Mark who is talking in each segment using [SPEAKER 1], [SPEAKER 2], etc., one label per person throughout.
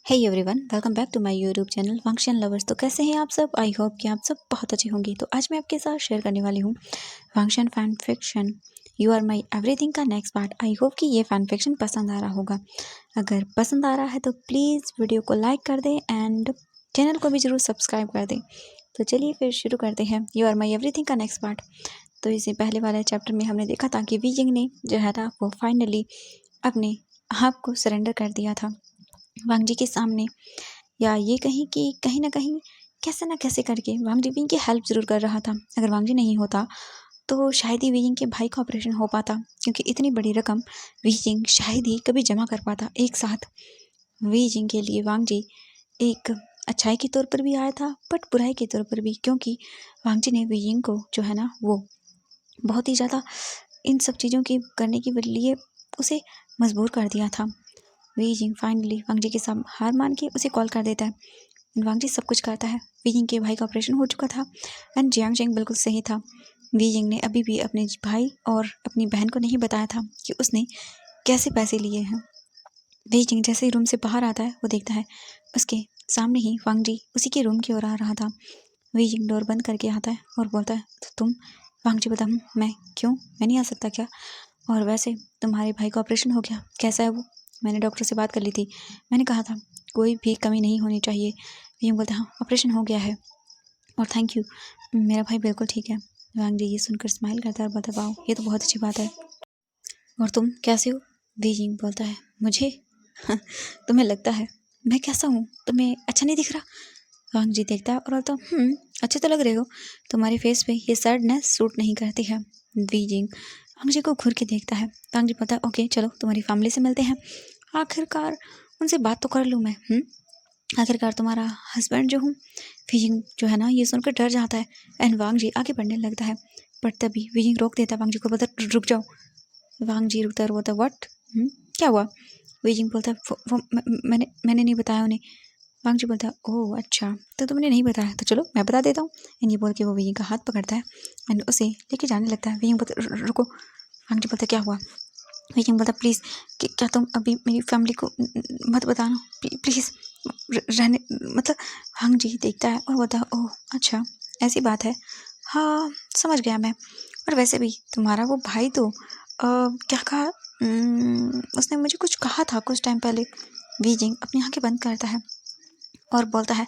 [SPEAKER 1] Hey everyone, welcome back to my YouTube channel function lovers. तो कैसे हैं आप सब? आई होप कि आप सब बहुत अच्छे होंगे। तो आज मैं आपके साथ शेयर करने वाली हूँ function fan fiction you are my everything का नेक्स्ट पार्ट। आई होप कि ये फैन फिक्शन पसंद आ रहा होगा। अगर पसंद आ रहा है तो प्लीज़ वीडियो को लाइक कर दें एंड चैनल को भी ज़रूर सब्सक्राइब कर दें। तो चलिए फिर शुरू करते हैं यू आर माई एवरीथिंग का नेक्स्ट पार्ट। तो इसे पहले वाले चैप्टर में हमने देखा था कि वीजिंग ने जो है ना वो फाइनली अपने आप को सरेंडर कर दिया था वांग जी के सामने, या ये कहीं कि कहीं ना कैसे करके वांग जी विंग की हेल्प ज़रूर कर रहा था। अगर वांग जी नहीं होता तो शायद ही वीजिंग के भाई का ऑपरेशन हो पाता, क्योंकि इतनी बड़ी रकम वीजिंग शायद ही कभी जमा कर पाता एक साथ। वीजिंग के लिए वांग जी एक अच्छाई के तौर पर भी आया था बट बुराई के तौर पर भी, क्योंकि वांग जी ने वीजिंग को जो है ना वो बहुत ही ज़्यादा इन सब चीज़ों की करने के लिए उसे मजबूर कर दिया था। वीजिंग फाइनली वांग जी के साथ हार मान के उसे कॉल कर देता है। वांग जी सब कुछ करता है। वीजिंग के भाई का ऑपरेशन हो चुका था एंड जियांग शेंग बिल्कुल सही था। वीजिंग ने अभी भी अपने भाई और अपनी बहन को नहीं बताया था कि उसने कैसे पैसे लिए हैं। वीजिंग जैसे ही रूम से बाहर आता है वो देखता है उसके सामने ही वांग जी उसी के रूम की ओर आ रहा था। वीजिंग डोर बंद करके आता है और बोलता है, तो तुम? वांग जी बता, मैं क्यों? मैं नहीं आ सकता क्या? और वैसे तुम्हारे भाई का ऑपरेशन हो गया, कैसा है वो? मैंने डॉक्टर से बात कर ली थी, मैंने कहा था कोई भी कमी नहीं होनी चाहिए। वीजिंग बोलता है, हाँ ऑपरेशन हो गया है और थैंक यू, मेरा भाई बिल्कुल ठीक है। वांग जी ये सुनकर स्माइल करता है और बोलता है, वाह ये तो बहुत अच्छी बात है। और तुम कैसे हो? वीजिंग बोलता है, मुझे तुम्हें लगता है मैं कैसा हूँ? तुम्हें अच्छा नहीं दिख रहा? वांग जी देखता है और बोलता, अच्छे तो लग रहे हो, तुम्हारे फेस पे ये सैडनेस सूट नहीं करती है। वीजिंग वांग जी को घूर के देखता है। वांग जी बोलता है, ओके चलो तुम्हारी फैमिली से मिलते हैं, आखिरकार उनसे बात तो कर लूँ मैं। आखिरकार तुम्हारा हस्बैंड जो हूँ। वीजिंग जो है ना ये सुनकर डर जाता है एंड वांग जी आगे बढ़ने लगता है, बट तभी वीजिंग रोक देता है वांग जी को, बोलता रुक जाओ। वांग जी रुकता है और बोलता, व्हाट? क्या हुआ? वीजिंग बोलता है, वो मैंने नहीं बताया उन्हें। वांग जी बोलता है, ओह अच्छा, तो तुमने नहीं बताया, तो चलो मैं बता देता हूँ। एंड ये बोल के वो वीजिंग का हाथ पकड़ता है एंड उसे लेके जाने लगता है। वीजिंग बोलता, रुको। वांग जी बोलता, क्या हुआ? वीजिंग बोलता, प्लीज़ क्या तुम अभी मेरी फैमिली को मत बताना प्लीज़, रहने मतलब। वांग जी देखता है और बोलता है, ओह अच्छा ऐसी बात है, हाँ समझ गया मैं। और वैसे भी तुम्हारा वो भाई तो क्या कहा, उसने मुझे कुछ कहा था कुछ टाइम पहले। वीजिंग अपनी आंखें बंद करता है और बोलता है,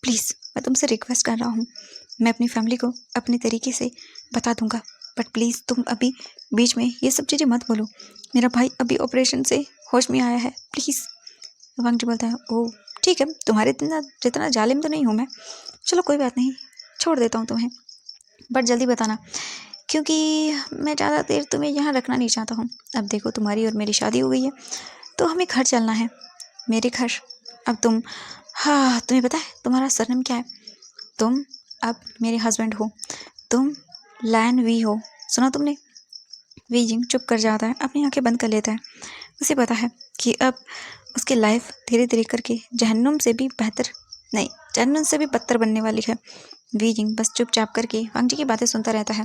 [SPEAKER 1] प्लीज़ मैं तुमसे रिक्वेस्ट कर रहा हूँ, मैं अपनी फैमिली को अपने तरीके से बता दूंगा, बट प्लीज़ तुम अभी बीच में ये सब चीज़ें मत बोलो, मेरा भाई अभी ऑपरेशन से होश में आया है, प्लीज़। वांग जी बोलता है, ओह ठीक है, तुम्हारे जितना जितना जालिम तो नहीं हूँ मैं, चलो कोई बात नहीं, छोड़ देता हूँ तुम्हें, बट जल्दी बताना, क्योंकि मैं ज़्यादा देर तुम्हें यहाँ रखना नहीं चाहता हूँ। अब देखो तुम्हारी और मेरी शादी हो गई है तो हमें घर चलना है, मेरे घर। अब तुम, हाँ तुम्हें पता है तुम्हारा सरनेम क्या है? तुम अब मेरे हस्बैंड हो, तुम लैन वी हो, सुना तुमने? वीजिंग चुप कर जाता है, अपनी आंखें बंद कर लेता है। उसे पता है कि अब उसकी लाइफ धीरे धीरे करके जहन्नुम से भी बेहतर नहीं, जहन्नुम से भी बदतर बनने वाली है। वीजिंग बस चुपचाप करके वांग जी की बातें सुनता रहता है।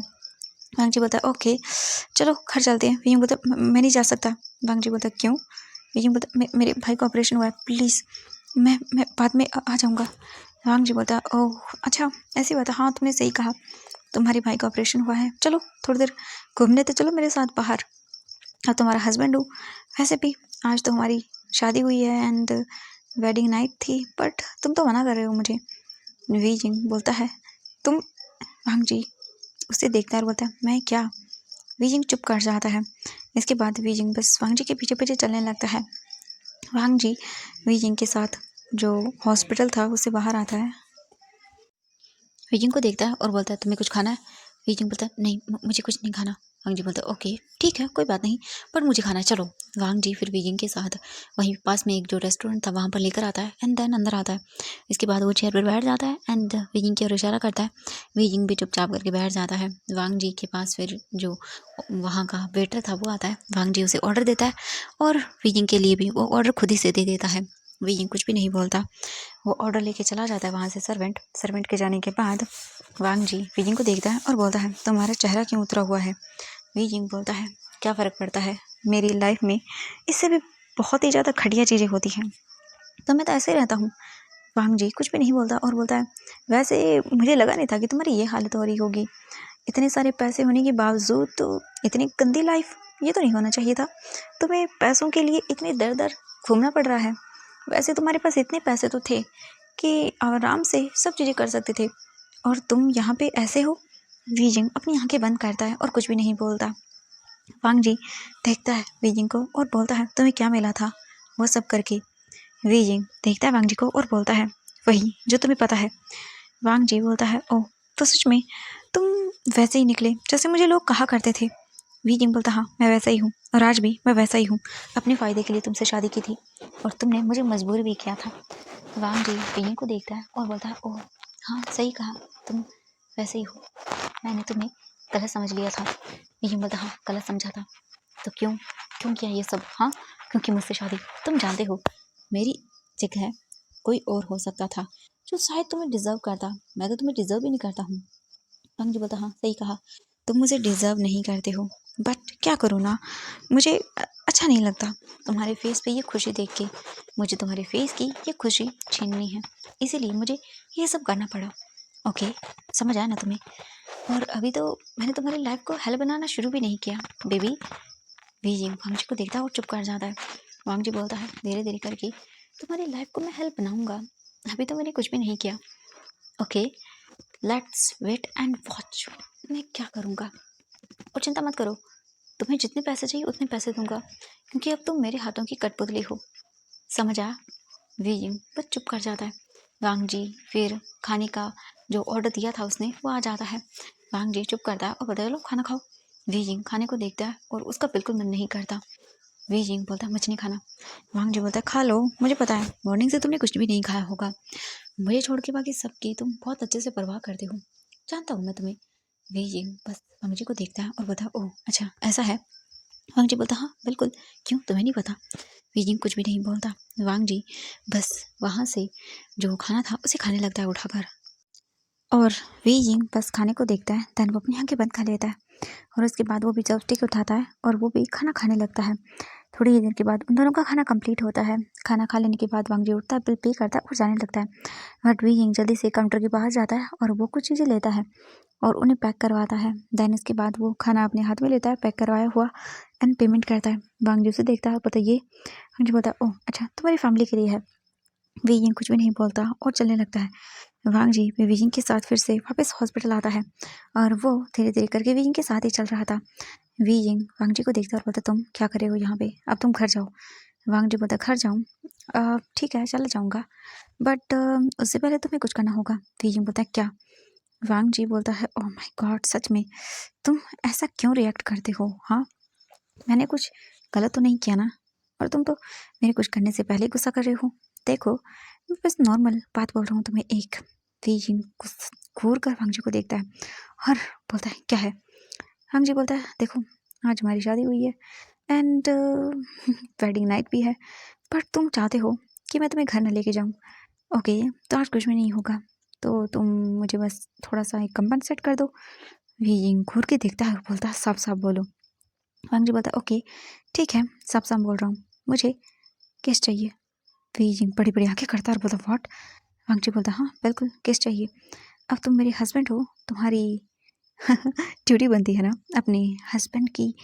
[SPEAKER 1] वांग जी बोलता है, ओके चलो घर चलते हैं। वीजिंग बोलता, मैं नहीं जा सकता। वांग जी बोलता, क्यों? वीजिंग बोलता, मेरे भाई का ऑपरेशन हुआ है, प्लीज़ मैं बाद में आ जाऊँगा। वांग जी बोलता, ओह अच्छा ऐसी बात है, हाँ तुमने सही कहा, तुम्हारे भाई का ऑपरेशन हुआ है, चलो थोड़ी देर घूमने तो चलो मेरे साथ बाहर। अब तुम्हारा हस्बैंड हूँ, वैसे भी आज तो हमारी शादी हुई है एंड वेडिंग नाइट थी, बट तुम तो मना कर रहे हो मुझे। वीजिंग बोलता है, तुम? वांग जी उसे देखता है और बोलता है, मैं क्या? वीजिंग चुप कर जाता है। इसके बाद वीजिंग बस वांग जी के पीछे पीछे चलने लगता है। वांग जी वीजिंग के साथ जो हॉस्पिटल था उससे बाहर आता है। वीजिंग को देखता है और बोलता है, तुम्हें कुछ खाना है? वीजिंग बोलता है, नहीं मुझे कुछ नहीं खाना। वांग जी बोलता है, ओके ठीक है कोई बात नहीं, पर मुझे खाना है, चलो। वांग जी फिर वीजिंग के साथ वहीं पास में एक जो रेस्टोरेंट था वहाँ पर लेकर आता है एंड देन अंदर आता है। इसके बाद वो चेयर पर बैठ जाता है एंड वीजिंग की ओर इशारा करता है। वीजिंग भी चुपचाप करके बैठ जाता है। वांग जी के पास फिर जो वहाँ का वेटर था वो आता है। वांग जी उसे ऑर्डर देता है और वीजिंग के लिए भी वो ऑर्डर खुद ही से दे देता है। वीजिंग कुछ भी नहीं बोलता, वो ऑर्डर लेके चला जाता है वहाँ से। सर्वेंट के जाने के बाद वांग जी वीजिंग को देखता है और बोलता है, तुम्हारा चेहरा क्यों उतरा हुआ है? वीजिंग बोलता है, क्या फ़र्क पड़ता है, मेरी लाइफ में इससे भी बहुत ही ज़्यादा घटिया चीज़ें होती हैं, तो मैं तो ऐसे ही रहता हूँ। वांग जी कुछ भी नहीं बोलता और बोलता है, वैसे मुझे लगा नहीं था कि तुम्हारी ये हालत हो रही होगी। इतने सारे पैसे होने के बावजूद तो इतनी गंदी लाइफ, ये तो नहीं होना चाहिए था। तुम्हें पैसों के लिए इतनी दर दर घूमना पड़ रहा है। वैसे तुम्हारे पास इतने पैसे तो थे कि आराम से सब चीज़ें कर सकते थे, और तुम यहाँ पे ऐसे हो। वीजिंग अपनी आंखें बंद करता है और कुछ भी नहीं बोलता। वांग जी देखता है वीजिंग को और बोलता है, तुम्हें क्या मिला था वो सब करके? वीजिंग देखता है वांग जी को और बोलता है, वही जो तुम्हें पता है। वांग जी बोलता है, ओह तो सच में तुम वैसे ही निकले जैसे मुझे लोग कहा करते थे। वीजिंग बोलता, हाँ मैं वैसा ही हूँ, और आज भी मैं वैसा ही हूँ। अपने फ़ायदे के लिए तुमसे शादी की थी और तुमने मुझे मजबूर भी किया था। वांग जी वीजिंग को देखता है और बोलता है, ओह हाँ सही कहा, तुम वैसे ही हो। मैंने तुम्हें गलत समझ लिया था। वीजिंग बोलता, हाँ गलत समझा था तो क्यों क्यों किया ये सब? हाँ क्योंकि मुझसे शादी, तुम जानते हो मेरी जगह कोई और हो सकता था जो शायद तुम्हें डिजर्व करता। मैं तो तुम्हें डिजर्व भी नहीं करता हूँ। वांग जी बोलता, हाँ सही कहा, तुम मुझे डिजर्व नहीं करते हो, बट क्या करूँ ना, मुझे अच्छा नहीं लगता तुम्हारे फेस पे ये खुशी देख के। मुझे तुम्हारे फेस की ये खुशी छीननी है, इसीलिए मुझे ये सब करना पड़ा। ओके समझ आया ना तुम्हें? और अभी तो मैंने तुम्हारी लाइफ को हेल बनाना शुरू भी नहीं किया बेबी। वीजिंग वांग जी को देखता है और चुप कर जाता है। वांग जी बोलता है, धीरे धीरे करके तुम्हारी लाइफ को मैं हेल्प बनाऊंगा, अभी तो मैंने कुछ भी नहीं किया। Okay let's wait and watch, मैं क्या करूँगा। और चिंता मत करो, तुम्हें जितने पैसे चाहिए उतने पैसे दूंगा, क्योंकि अब तुम मेरे हाथों की कठपुतली हो। समझ आया? वीजिंग बस चुप कर जाता है। वांग जी फिर खाने का जो ऑर्डर दिया था उसने वो आ जाता है। वांग जी चुप करता है और बोलता है, लो खाना खाओ। वीजिंग खाने को देखता है और उसका बिल्कुल मन नहीं करता। वीजिंग बोलता है, मुझे नहीं खाना। वांग जी बोलता है, खा लो, मुझे पता है मॉर्निंग से तुमने कुछ भी नहीं खाया होगा। मुझे छोड़ के बाकी सबकी तुम बहुत अच्छे से परवाह करते हो, जानता हूँ मैं तुम्हें। वीजिंग बस वांग जी को देखता है और बोलता है, ओह अच्छा ऐसा है। वांग जी बोलता, हाँ बिल्कुल, क्यों तुम्हें नहीं पता? वीजिंग कुछ भी नहीं बोलता। वांग जी बस वहाँ से जो खाना था उसे खाने लगता है उठाकर, और वीजिंग बस खाने को देखता है, देन वो अपनी आंखें बंद कर लेता है और उसके बाद वो भी चॉपस्टिक उठाता है और वो भी खाना खाने लगता है। थोड़ी ही देर के बाद उन दोनों का खाना कंप्लीट होता है। खाना खा लेने के बाद वांग जी उठता है, बिल पे करता है और जाने लगता है। बट वीजिंग जल्दी से काउंटर के बाहर जाता है और वो कुछ चीज़ें लेता है और उन्हें पैक करवाता है। देन इसके बाद वो खाना अपने हाथ में लेता है, पैक करवाया हुआ, एंड पेमेंट करता है। वांग जी उसे देखता है, पता ये वांग जी बोलता है, ओह अच्छा तुम्हारी फैमिली के लिए है। वीजिंग कुछ भी नहीं बोलता और चलने लगता है। वांग जी वीजिंग के साथ फिर से वापस हॉस्पिटल आता है और वो धीरे धीरे करके वीजिंग के साथ ही चल रहा था। वीजिंग वांग जी को देखता और बोलता, तुम क्या कर रहे हो यहाँ पे, अब तुम घर जाओ। वांग जी बोलता, घर जाऊँ? ठीक है चला जाऊँगा, बट उससे पहले तुम्हें कुछ करना होगा। वीजिंग बोलता है, क्या? वांग जी बोलता है, ओह माय गॉड सच में तुम ऐसा क्यों रिएक्ट करते हो? हाँ मैंने कुछ गलत तो नहीं किया ना, और तुम तो मेरे कुछ करने से पहले ही गुस्सा कर रहे हो। देखो मैं बस नॉर्मल बात बोल रहा हूँ तुम्हें एक। वीजिंग घूर कर वांग जी को देखता है और बोलता है, क्या है? वांग जी बोलता है, देखो आज हमारी शादी हुई है एंड वेडिंग नाइट भी है, बट तुम चाहते हो कि मैं तुम्हें घर न लेके जाऊँ। ओके तो आज कुछ भी नहीं होगा, तो तुम मुझे बस थोड़ा सा एक कंपनसेट कर दो। वीजिंग घूर के देखता है और बोलता है, साफ साफ बोलो। वांग जी बोलता है, ओके ठीक है साफ साफ बोल रहा हूँ, मुझे किस चाहिए। वीजिंग बड़ी बड़ी आंखें करता है और बोलता, व्हाट? वांग जी बोलता, हाँ बिल्कुल किस चाहिए। अब तुम मेरे हस्बैंड हो, तुम्हारी ड्यूटी बनती है ना अपने हस्बैंड की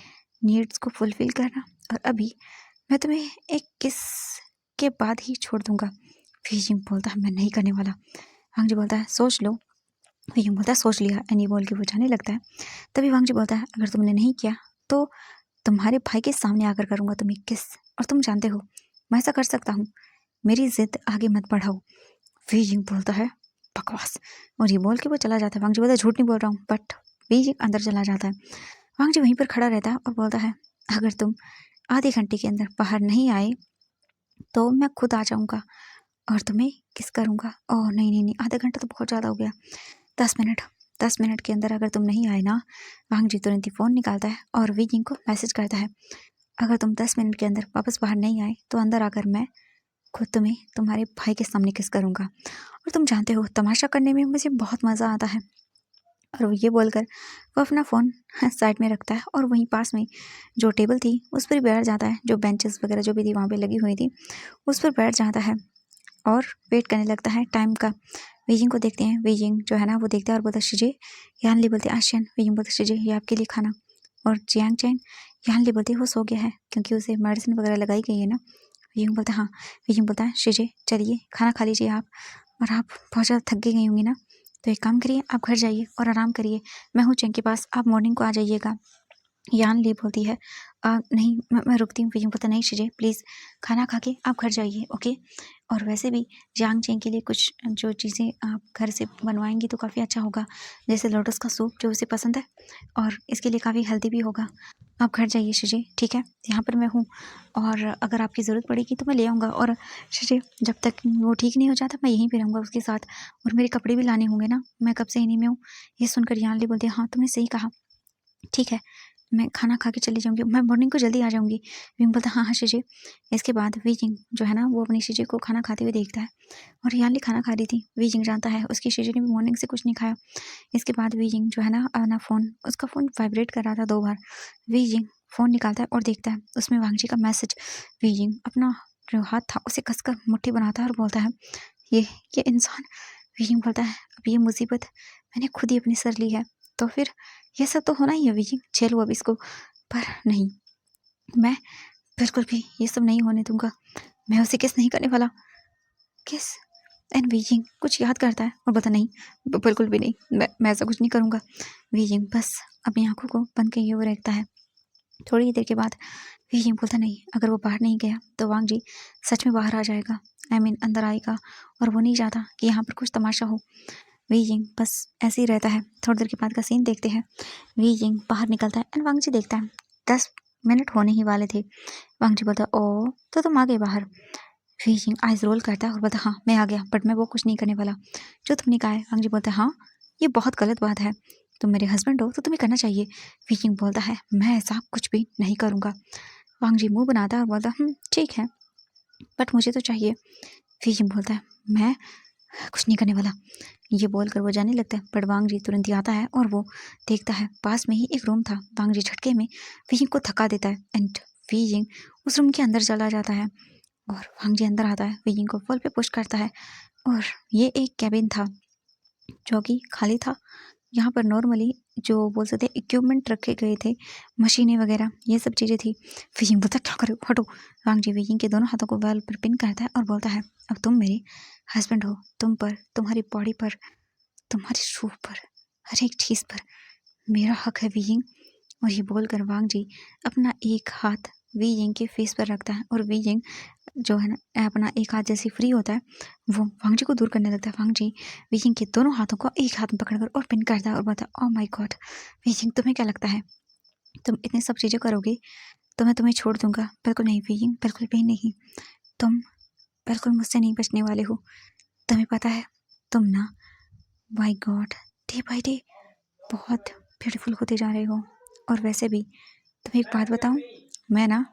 [SPEAKER 1] नीड्स को फुलफिल करना, और अभी मैं तुम्हें एक किस के बाद ही छोड़ दूंगा। वीजिंग बोलता है, मैं नहीं करने वाला। वांग जी बोलता है, सोच लो। वीजिंग बोलता है, सोच लिया, एंड ये बोल के वो जाने लगता है। तभी वांग जी बोलता है, अगर तुमने नहीं किया तो तुम्हारे भाई के सामने आकर करूंगा तुम्हें किस, और तुम जानते हो मैं ऐसा कर सकता हूँ, मेरी जिद आगे मत बढ़ाओ। वीजिंग बोलता है, बकवास, और ये बोल के वो चला जाता है। वांग जी बोलता है, झूठ नहीं बोल रहा हूँ, बट वीजिंग अंदर चला जाता है। वांग जी वहीं पर खड़ा रहता है और बोलता है, अगर तुम आधे घंटे के अंदर बाहर नहीं आए तो मैं खुद आ जाऊंगा और तुम्हें किस करूंगा। ओह नहीं नहीं नहीं, आधा घंटा तो बहुत ज़्यादा हो गया, 10 मिनट। 10 मिनट के अंदर अगर तुम नहीं आए ना। वांग जी तुरंत ही फ़ोन निकालता है और वीजिंग को मैसेज करता है, अगर तुम 10 मिनट के अंदर वापस बाहर नहीं आए तो अंदर आकर मैं खुद तुम्हें तुम्हारे भाई के सामने किस करूंगा। और तुम जानते हो तमाशा करने में मुझे बहुत मज़ा आता है। और वो ये बोलकर वो अपना फ़ोन साइड में रखता है और वहीं पास में जो टेबल थी उस पर बैठ जाता है, जो बेंचेस वगैरह जो भी थी वहाँ पे लगी हुई थी उस पर बैठ जाता है। और वेट करने लगता है टाइम का। वीजिंग को देखते हैं, वीजिंग जो है ना वो देखता है और बोलता है शिजे। यानली बोलते हैं आशियन। वीजिंग बोलते शिजे ये आपके लिए खाना। और जियांग चैन यानली बोलती है वो सो गया है क्योंकि उसे मेडिसिन वगैरह लगाई गई है ना। वीजिंग बोलता है हाँ। वीजिंग बोलता है शिजे चलिए खाना खा लीजिए आप, और आप बहुत ज़्यादा थक गई होंगी ना, तो एक काम करिए आप घर जाइए और आराम करिए, मैं हूँ चैन के पास, आप मॉर्निंग को आ जाइएगा। यान ली बोलती है नहीं मैं रुकती हूँ। वीजिंग बोलता नहीं शिजे प्लीज़ खाना खा के आप घर जाइए ओके। और वैसे भी जियांग चैन के लिए कुछ जो चीज़ें आप घर से बनवाएंगी तो काफ़ी अच्छा होगा, जैसे लोटस का सूप जो उसे पसंद है, और इसके लिए काफ़ी हेल्दी भी होगा। आप घर जाइए शिजे ठीक है, यहाँ पर मैं हूँ, और अगर आपकी ज़रूरत पड़ेगी तो मैं ले आऊँगा। और शिजे जब तक वो ठीक नहीं हो जाता मैं यहीं पे रहूँगा उसके साथ, और मेरे कपड़े भी लाने होंगे ना, मैं कब से इन्हीं में हूँ। ये सुनकर यान ली बोलती है हाँ तुमने सही कहा, ठीक है मैं खाना खा के चली जाऊँगी, मैं मॉर्निंग को जल्दी आ जाऊँगी। विंग बोलता हाँ हाँ शिजे। इसके बाद वीजिंग जो है ना वो अपनी शिजे को खाना खाते हुए देखता है, और यानली खाना खा रही थी। वीजिंग जानता है उसकी शिजे ने भी मॉर्निंग से कुछ नहीं खाया। इसके बाद वीजिंग जो है ना अपना फ़ोन, उसका फ़ोन वाइब्रेट कर रहा था 2 बार। वीजिंग फ़ोन निकालता है और देखता है उसमें वांगजी का मैसेज। वीजिंग अपना जो हाथ था उसे कसकर मुट्ठी बनाता है और बोलता है ये ये इंसान। वीजिंग बोलता है अब ये मुसीबत मैंने खुद ही अपने सर ली है, तो फिर ये सब तो होना ही है वीजिंग, झेलो अब इसको। पर नहीं, मैं बिल्कुल भी ये सब नहीं होने दूंगा, मैं उसे किस नहीं करने वाला। किस? एंड वीजिंग कुछ याद करता है और बोलता नहीं बिल्कुल भी नहीं, मैं ऐसा कुछ नहीं करूँगा। वीजिंग बस अपनी आंखों को बंद किए हुए रहता है। थोड़ी देर के बाद वीजिंग बोलता नहीं अगर वो बाहर नहीं गया तो वांग जी सच में बाहर आ जाएगा, अंदर आएगा, और वो नहीं चाहता कि यहाँ पर कुछ तमाशा हो। वीजिंग बस ऐसे ही रहता है। थोड़ी देर के बाद का सीन देखते हैं। वीजिंग बाहर निकलता है एंड वांग जी देखता है 10 मिनट होने ही वाले थे। वांग जी बोलता है ओ तो तुम आ गए बाहर। वीजिंग आइज रोल करता है और बोलता हाँ मैं आ गया, बट मैं वो कुछ नहीं करने वाला जो तुमने कहा है। वांग जी बोलता है हाँ ये बहुत गलत बात है, तुम मेरे हस्बैंड हो तो तुम्हें करना चाहिए। वीजिंग बोलता है मैं ऐसा कुछ भी नहीं करूँगा। वांग जी मुंह बनाता है और बोलता ठीक है बट मुझे तो चाहिए। वीजिंग बोलता है मैं कुछ नहीं करने वाला। ये बोलकर वो जाने लगता है, पर वांग जी तुरंत ही आता है और वो देखता है पास में ही एक रूम था। वांग जी झटके में वीजिंग को थका देता है एंड वीजिंग उस रूम के अंदर चला जाता है, और वांग जी अंदर आता है, वीजिंग को वॉल पे पुश करता है, और ये एक कैबिन था जो कि खाली था। यहाँ पर नॉर्मली जो बोल सकते इक्विपमेंट रखे गए थे, मशीनें वगैरह ये सब चीज़ें थी। वीजिंग बोलता क्या करे हटो। वांग जी वीजिंग के दोनों हाथों को वॉल पर पिन करता है और बोलता है अब तुम मेरे हस्बैंड हो, तुम पर, तुम्हारी बॉडी पर, तुम्हारी रूह पर, हर एक चीज़ पर मेरा हक है वीजिंग। और ये बोलकर वांग जी अपना एक हाथ वीजिंग के फेस पर रखता है, और वीजिंग जो है ना अपना एक हाथ जैसे फ्री होता है वो वांग जी को दूर करने लगता है। वांग जी वीजिंग के दोनों हाथों को एक हाथ में पकड़कर और पिन करता है और बोलता है ओह माय गॉड वीजिंग तुम्हें क्या लगता है तुम इतने सब चीज़ें करोगे तो मैं तुम्हें छोड़ दूंगा? बिल्कुल नहीं वीजिंग, बिल्कुल भी नहीं। तुम बिल्कुल मुझसे नहीं बचने वाले हो। तुम्हें पता है तुम ना my God day by day बहुत ब्यूटीफुल होते जा रहे हो। और वैसे भी तुम्हें एक बात बताऊं, मैं ना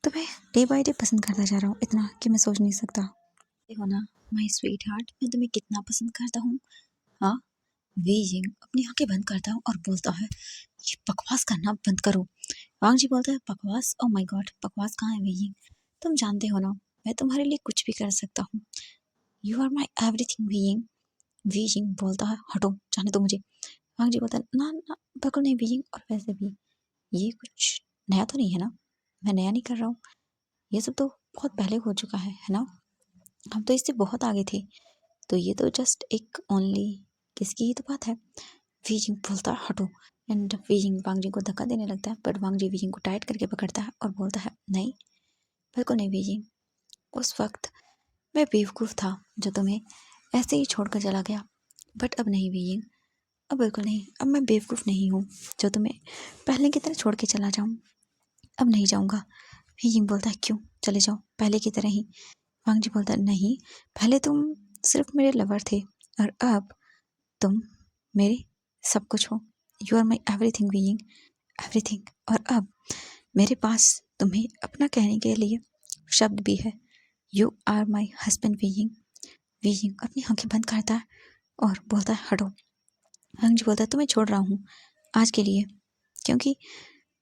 [SPEAKER 1] तुम्हें डे बाय डे पसंद करता जा रहा हूँ इतना कि मैं सोच नहीं सकता। देखो ना माय स्वीट हार्ट मैं तुम्हें कितना पसंद करता हूँ। हाँ। वीजिंग अपनी आंखें बंद करता है और बोलता है ये बकवास करना बंद करो। वांग जी बोलता है बकवास? ओ माय गॉड बकवास कहाँ है वीजिंग, तुम जानते हो ना मैं तुम्हारे लिए कुछ भी कर सकता हूँ। यू आर माई एवरीथिंग वीजिंग। वीजिंग बोलता है हटो जाने दो मुझे। वांग जी बोलता है ना ना बिल्कुल नहीं वीजिंग, और वैसे भी ये कुछ नया तो नहीं है ना, मैं नया नहीं कर रहा हूँ, ये सब तो बहुत पहले हो चुका है ना, हम तो इससे बहुत आगे थे, तो ये तो जस्ट एक ओनली किसकी ही तो बात है। वीजिंग बोलता है हटो, एंड वीजिंग वांग जी को धक्का देने लगता है, बट वांग जी वीजिंग को टाइट करके पकड़ता है और बोलता है नहीं बिल्कुल नहीं वीजिंग, उस वक्त मैं बेवकूफ़ था जो तुम्हें ऐसे ही छोड़कर चला गया, बट अब नहीं वीजिंग, अब बिल्कुल नहीं, अब मैं बेवकूफ़ नहीं हूँ जो तुम्हें पहले की तरह छोड़ के चला जाऊँ, अब नहीं जाऊँगा। वीजिंग बोलता है क्यों, चले जाओ पहले की तरह ही। वांग जी बोलता है नहीं, पहले तुम सिर्फ मेरे लवर थे और अब तुम मेरे सब कुछ हो। You are my everything Wei Ying, everything. और अब मेरे पास तुम्हें अपना कहने के लिए शब्द भी है। You are my husband Wei Ying. Wei Ying अपनी आंखें बंद करता है और बोलता है हटो। वांग जी बोलता है तुम्हें छोड़ रहा हूँ आज के लिए, क्योंकि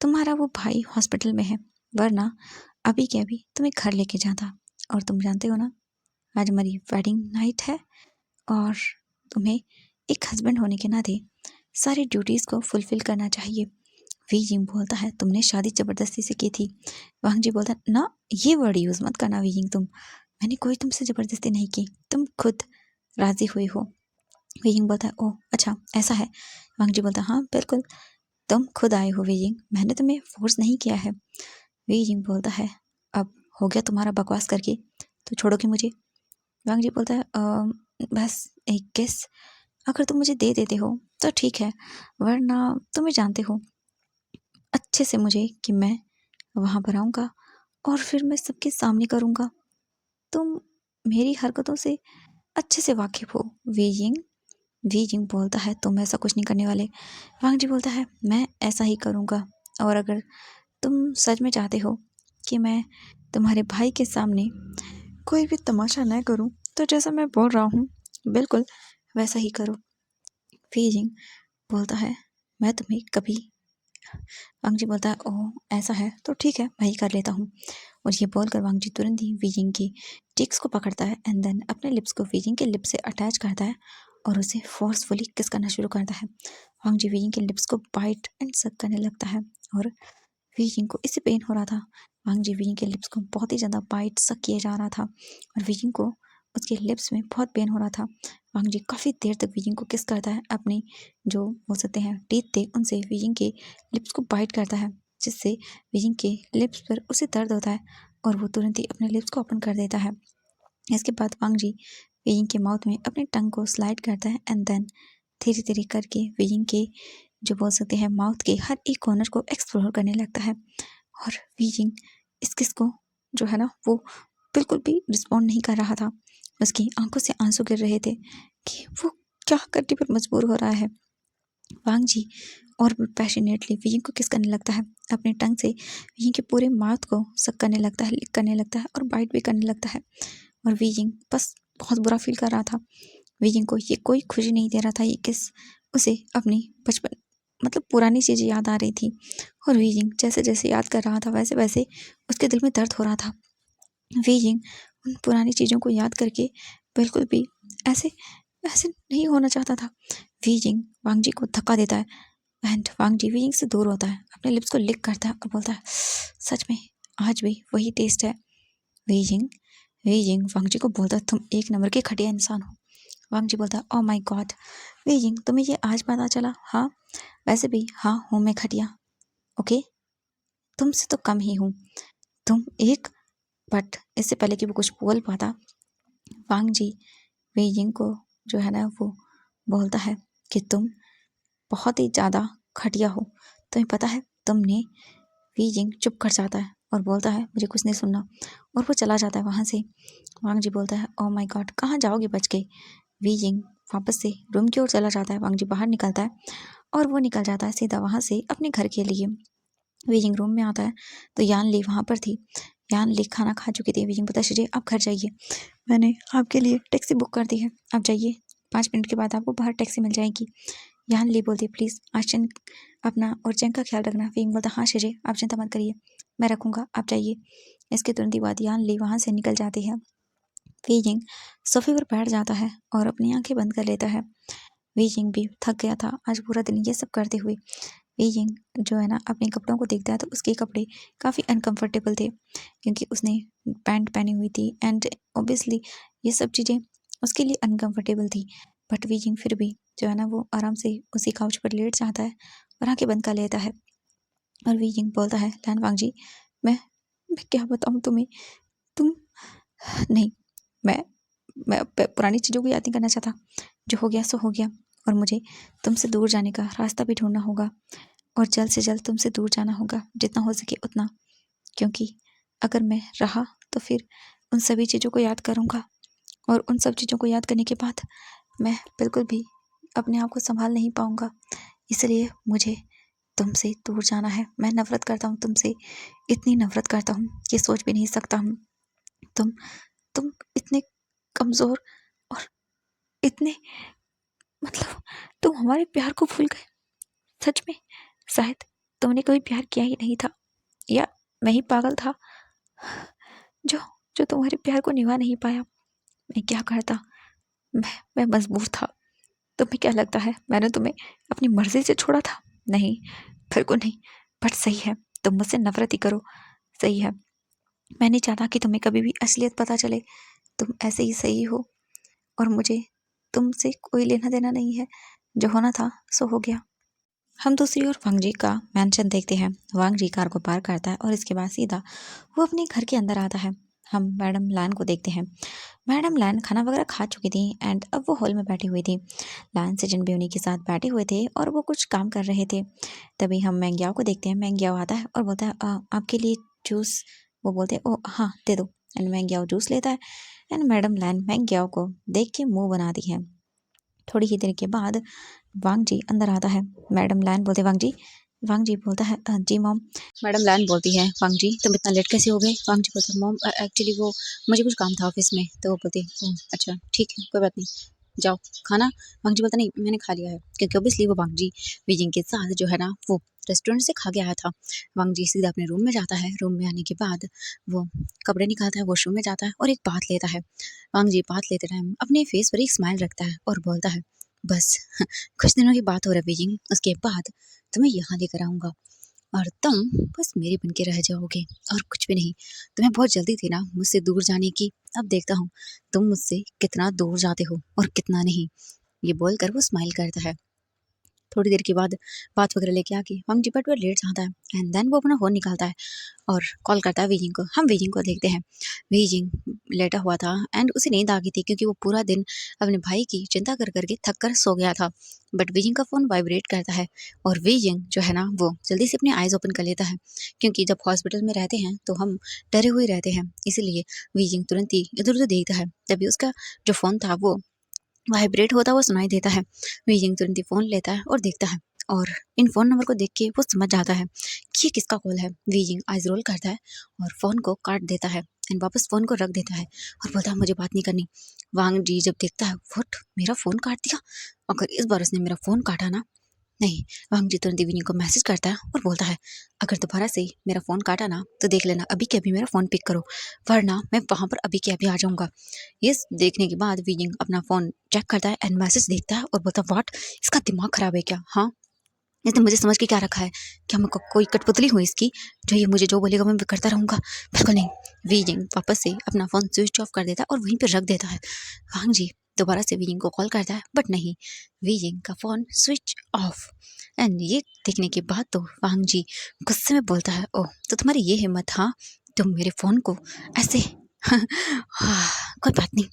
[SPEAKER 1] तुम्हारा वो भाई हॉस्पिटल में है, वरना अभी के अभी तुम्हें घर लेके जाता। और तुम जानते हो ना आज हमारी वेडिंग नाइट है और तुम्हें एक हस्बैंड होने के नाते सारी ड्यूटीज़ को फुलफिल करना चाहिए। वी जिंग बोलता है तुमने शादी ज़बरदस्ती से की थी। वांग जी बोलता है ना, ये वर्ड यूज़ मत करना वी जिंग, मैंने कोई तुमसे ज़बरदस्ती नहीं की, तुम खुद राज़ी हुई हो। वी जिंग बोलता है ओह अच्छा ऐसा है। वांग जी बोलता है हाँ बिल्कुल, तुम खुद आए हो वी जिंग, मैंने तुम्हें फोर्स नहीं किया है। वी जिंग बोलता है अब हो गया तुम्हारा बकवास करके, तो छोड़ोगे मुझे। वांग जी बोलता है बस एक किस अगर तुम मुझे दे देते हो तो ठीक है, वरना तुम्हें जानते हो अच्छे से मुझे कि मैं वहाँ पर आऊँगा और फिर मैं सबके सामने करूँगा। तुम मेरी हरकतों से अच्छे से वाकिफ हो वी जिंग। वी जिंग बोलता है तुम ऐसा कुछ नहीं करने वाले। वांग जी बोलता है मैं ऐसा ही करूँगा, और अगर तुम सच में चाहते हो कि मैं तुम्हारे भाई के सामने कोई भी तमाशा न करूं, तो जैसा मैं बोल रहा हूँ बिल्कुल वैसा ही करो। वी जिंग बोलता है मैं तुम्हें कभी। वांग जी बोलता है ओह ऐसा है तो ठीक है, मैं ही कर लेता हूँ। और ये बोलकर वांग जी तुरंत ही वी जिंग की चिक्स को पकड़ता है एंड देन अपने लिप्स को वी जिंग के लिप्स से अटैच करता है और उसे फोर्सफुली किस करना शुरू करता है। वांग जी वी जिंग के लिप्स को बाइट एंड सक करने लगता है और वी जिंग को इससे पेन हो रहा था। वांग जी वी जिंग के लिप्स को बहुत ही ज़्यादा बाइट सक किया जा रहा था और वी जिंग को उसके लिप्स में बहुत पेन हो रहा था। वांग जी काफ़ी देर तक वी जिंग को किस करता है, अपने जो हो सकते हैं टीथ थे उनसे वी जिंग के लिप्स को बाइट करता है, जिससे वी जिंग के लिप्स पर उसे दर्द होता है और वो तुरंत ही अपने लिप्स को ओपन कर देता है। इसके बाद वांग जी वी जिंग के माउथ में अपने टंग को स्लाइड करता है एंड देन धीरे धीरे करके वी जिंग के जो बोल सकते हैं माउथ के हर एक कॉर्नर को एक्सप्लोर करने लगता है। और वी जिंग इस किस को जो है ना वो बिल्कुल भी रिस्पॉन्ड नहीं कर रहा था। उसकी आंखों से आंसू गिर रहे थे कि वो क्या करने पर मजबूर हो रहा है। वांग जी और भी पैशनेटली वी जिंग को किस करने लगता है, अपने टंग से वी जिंग के पूरे माउथ को सक करने लगता है, लिक करने लगता है और बाइट भी करने लगता है। और वी जिंग बस बहुत बुरा फील कर रहा था। वी जिंग को ये कोई खुशी नहीं दे रहा था, ये किस उसे अपनी बचपन मतलब पुरानी चीज़ें याद आ रही थी। और वी जिंग जैसे जैसे याद कर रहा था वैसे वैसे उसके दिल में दर्द हो रहा था। वी जिंग उन पुरानी चीज़ों को याद करके बिल्कुल भी ऐसे ऐसे नहीं होना चाहता था। वी जिंग वांग जी को धक्का देता है एंड वांग जी वी जिंग से दूर होता है, अपने लिप्स को लिक करता है और बोलता है सच में आज भी वही टेस्ट है। वी जिंग वी जिंग वांग जी को बोलता है तुम एक नंबर के घटिया इंसान हो। वांग जी बोलता है ओह माय गॉड वी जिंग, तुम्हें ये आज पता चला? हाँ वैसे भी हाँ हूँ मैं घटिया, ओके तुमसे तो कम ही हूँ। तुम एक बट इससे पहले कि वो कुछ बोल पाता, वांग जी वी जिंग को जो है ना वो बोलता है कि तुम बहुत ही ज़्यादा घटिया हो, तुम्हें पता है तुमने। वी जिंग चुप कर जाता है और बोलता है मुझे कुछ नहीं सुनना, और वो चला जाता है वहाँ से। वांग जी बोलता है ओह माय गॉड कहाँ जाओगे बच के। वी जिंग वापस से रूम की ओर चला जाता है। वांग जी बाहर निकलता है और वो निकल जाता है सीधा वहाँ से अपने घर के लिए। वी जिंग रूम में आता है तो यान ली वहाँ पर थी। यान ली खाना खा चुकी थी। वी जिंग बोलता है श्री आप घर जाइए, मैंने आपके लिए टैक्सी बुक कर दी है, आप जाइए, 5 मिनट के बाद आपको बाहर टैक्सी मिल जाएगी। यान ली बोलती प्लीज़ आज चंद अपना और चंग का ख्याल रखना। वी जिंग बोलता हाँ श्री आप चिंता मत करिए, मैं रखूँगा, आप जाइए। इसके तुरंत ही बाद यान ली वहाँ से निकल जाती है। वी जिंग सोफे पर बैठ जाता है और अपनी आंखें बंद कर लेता है। वी जिंग भी थक गया था आज पूरा दिन ये सब करते हुए। वी जिंग जो है ना अपने कपड़ों को देखता है तो उसके कपड़े काफ़ी अनकंफर्टेबल थे, क्योंकि उसने पैंट पहनी हुई थी एंड ऑब्वियसली ये सब चीज़ें उसके लिए अनकंफर्टेबल थी। बट वी जिंग फिर भी जो है ना वो आराम से उसी काउच पर लेट जाता है और आंखें बंद कर लेता है। और वी जिंग बोलता है लैन वांग जी मैं मैं क्या बताऊँ तुम्हें, तुम नहीं, मैं पुरानी चीज़ों को याद नहीं करना चाहता। जो हो गया सो हो गया, और मुझे तुमसे दूर जाने का रास्ता भी ढूंढना होगा और जल्द से जल्द तुमसे दूर जाना होगा जितना हो सके उतना, क्योंकि अगर मैं रहा तो फिर उन सभी चीज़ों को याद करूँगा और उन सब चीज़ों को याद करने के बाद मैं बिल्कुल भी अपने आप को संभाल नहीं पाऊँगा। इसलिए मुझे तुमसे दूर जाना है। मैं नफ़रत करता हूँ तुमसे, इतनी नफ़रत करता हूँ कि सोच भी नहीं सकता हूँ। तुम तुम इतने कमज़ोर और इतने मतलब तुम हमारे प्यार को भूल गए। सच में शायद तुमने कभी प्यार किया ही नहीं था, या मैं ही पागल था जो जो तुम्हारे प्यार को निभा नहीं पाया। मैं क्या करता? मैं मजबूर था। तुम्हें क्या लगता है मैंने तुम्हें अपनी मर्जी से छोड़ा था? नहीं, बिल्कुल नहीं। बट सही है, तुम मुझसे नफरत ही करो, सही है। मैं नहीं चाहता कि तुम्हें कभी भी असलियत पता चले। तुम ऐसे ही सही हो और मुझे तुमसे कोई लेना देना नहीं है। जो होना था सो हो गया। हम दूसरी ओर वांग जी का मैंशन देखते हैं। वांग जी कार को पार करता है और इसके बाद सीधा वो अपने घर के अंदर आता है। हम मैडम लैन को देखते हैं। मैडम लैन खाना वगैरह खा चुकी थी एंड अब वो हॉल में बैठी हुई थी। लैन सचिन भी उन्हीं के साथ बैठे हुए थे और वो कुछ काम कर रहे थे। तभी हम मैंग्याओ को देखते हैं। मैंग्याओ आता है और बोलता है आपके लिए जूस। वो बोलते हैं ओ हाँ दे दो। एंड मैंग्याओ जूस लेता है एंड मैडम लैन मैंग्याओ को देख के मुंह बनाती है। थोड़ी ही देर के बाद वांग जी अंदर आता है। मैडम लैन बोलते वांग जी। वांग जी बोलता है जी मॉम। मैडम लैन बोलती है वांग जी तुम इतना लेट कैसे हो गए? वांग जी बोलता है मॉम एक्चुअली वो मुझे कुछ काम था ऑफिस में। तो वो बोलती है अच्छा ठीक है कोई बात नहीं, जाओ खाना। वांग जी बोलता नहीं मैंने खा लिया है, क्योंकि ऑब्वियसली वो वांग जी बीजिंग के साथ जो है ना वो रेस्टोरेंट से खा के आया था। वांग जी सीधा अपने रूम में जाता है। रूम में आने के बाद वो कपड़े निकालता है, वॉशरूम में जाता है और एक बात लेता है। वांग जी बात लेते टाइम अपने फेस पर एक स्माइल रखता है और बोलता है बस कुछ दिनों की बात हो रही बीजिंग, उसके बाद तुम्हें यहाँ लेकर आऊंगा और तुम बस मेरे बन के रह जाओगे और कुछ भी नहीं। तुम्हें बहुत जल्दी थी ना मुझसे दूर जाने की, अब देखता हूँ तुम मुझसे कितना दूर जाते हो और कितना नहीं। ये बोलकर वो स्माइल करता है। थोड़ी देर के बाद बात वगैरह लेके आके वांग जी बट वो लेट जाता है एंड देन वो अपना फोन निकालता है और कॉल करता है वीजिंग को। हम वीजिंग को देखते हैं। वीजिंग लेटा हुआ था एंड उसे नींद आ गई थी, क्योंकि वो पूरा दिन अपने भाई की चिंता कर करके थक कर सो गया था। बट वीजिंग का फोन वाइब्रेट करता है और वीजिंग जो है ना वो जल्दी से अपने आईज ओपन कर लेता है, क्योंकि जब हॉस्पिटल में रहते हैं तो हम डरे हुए रहते हैं, इसलिए वीजिंग तुरंत ही इधर उधर देखता है। तभी उसका जो फोन था वो वाइब्रेट होता हुआ सुनाई देता है। बीजिंग तुरंत ही फ़ोन लेता है और देखता है और इन फ़ोन नंबर को देख के वो समझ जाता है कि ये किसका कॉल है। बीजिंग आइज़ रोल करता है और फ़ोन को काट देता है एंड वापस फ़ोन को रख देता है और बोलता है मुझे बात नहीं करनी। वांग जी जब देखता है व्हाट, मेरा फ़ोन काट दिया, अगर इस बार उसने मेरा फ़ोन काटा ना, नहीं। वांग जी तुरंत विनी को मैसेज करता है और बोलता है अगर दोबारा से मेरा फ़ोन काटा ना तो देख लेना अभी के अभी मेरा फ़ोन पिक करो, वरना मैं वहाँ पर अभी के अभी आ जाऊँगा। ये देखने के बाद विजिंग अपना फ़ोन चेक करता है एंड मैसेज देखता है और बोलता है व्हाट, इसका दिमाग खराब है क्या? हाँ, इसने मुझे समझ के क्या रखा है? क्या मैं कोई कठपुतली हूँ इसकी, जो ये मुझे जो बोलेगा मैं करता रहूँगा? बिल्कुल नहीं। वीजिंग वापस से अपना फ़ोन स्विच ऑफ कर देता है और वहीं पे रख देता है। वांग जी दोबारा से वीजिंग को कॉल करता है बट नहीं, वीजिंग का फ़ोन स्विच ऑफ। एंड ये देखने के बाद तो वांग जी गुस्से में बोलता है ओह तो तुम्हारी ये हिम्मत, हाँ, तुम मेरे फ़ोन को ऐसे हाँ, कोई बात नहीं,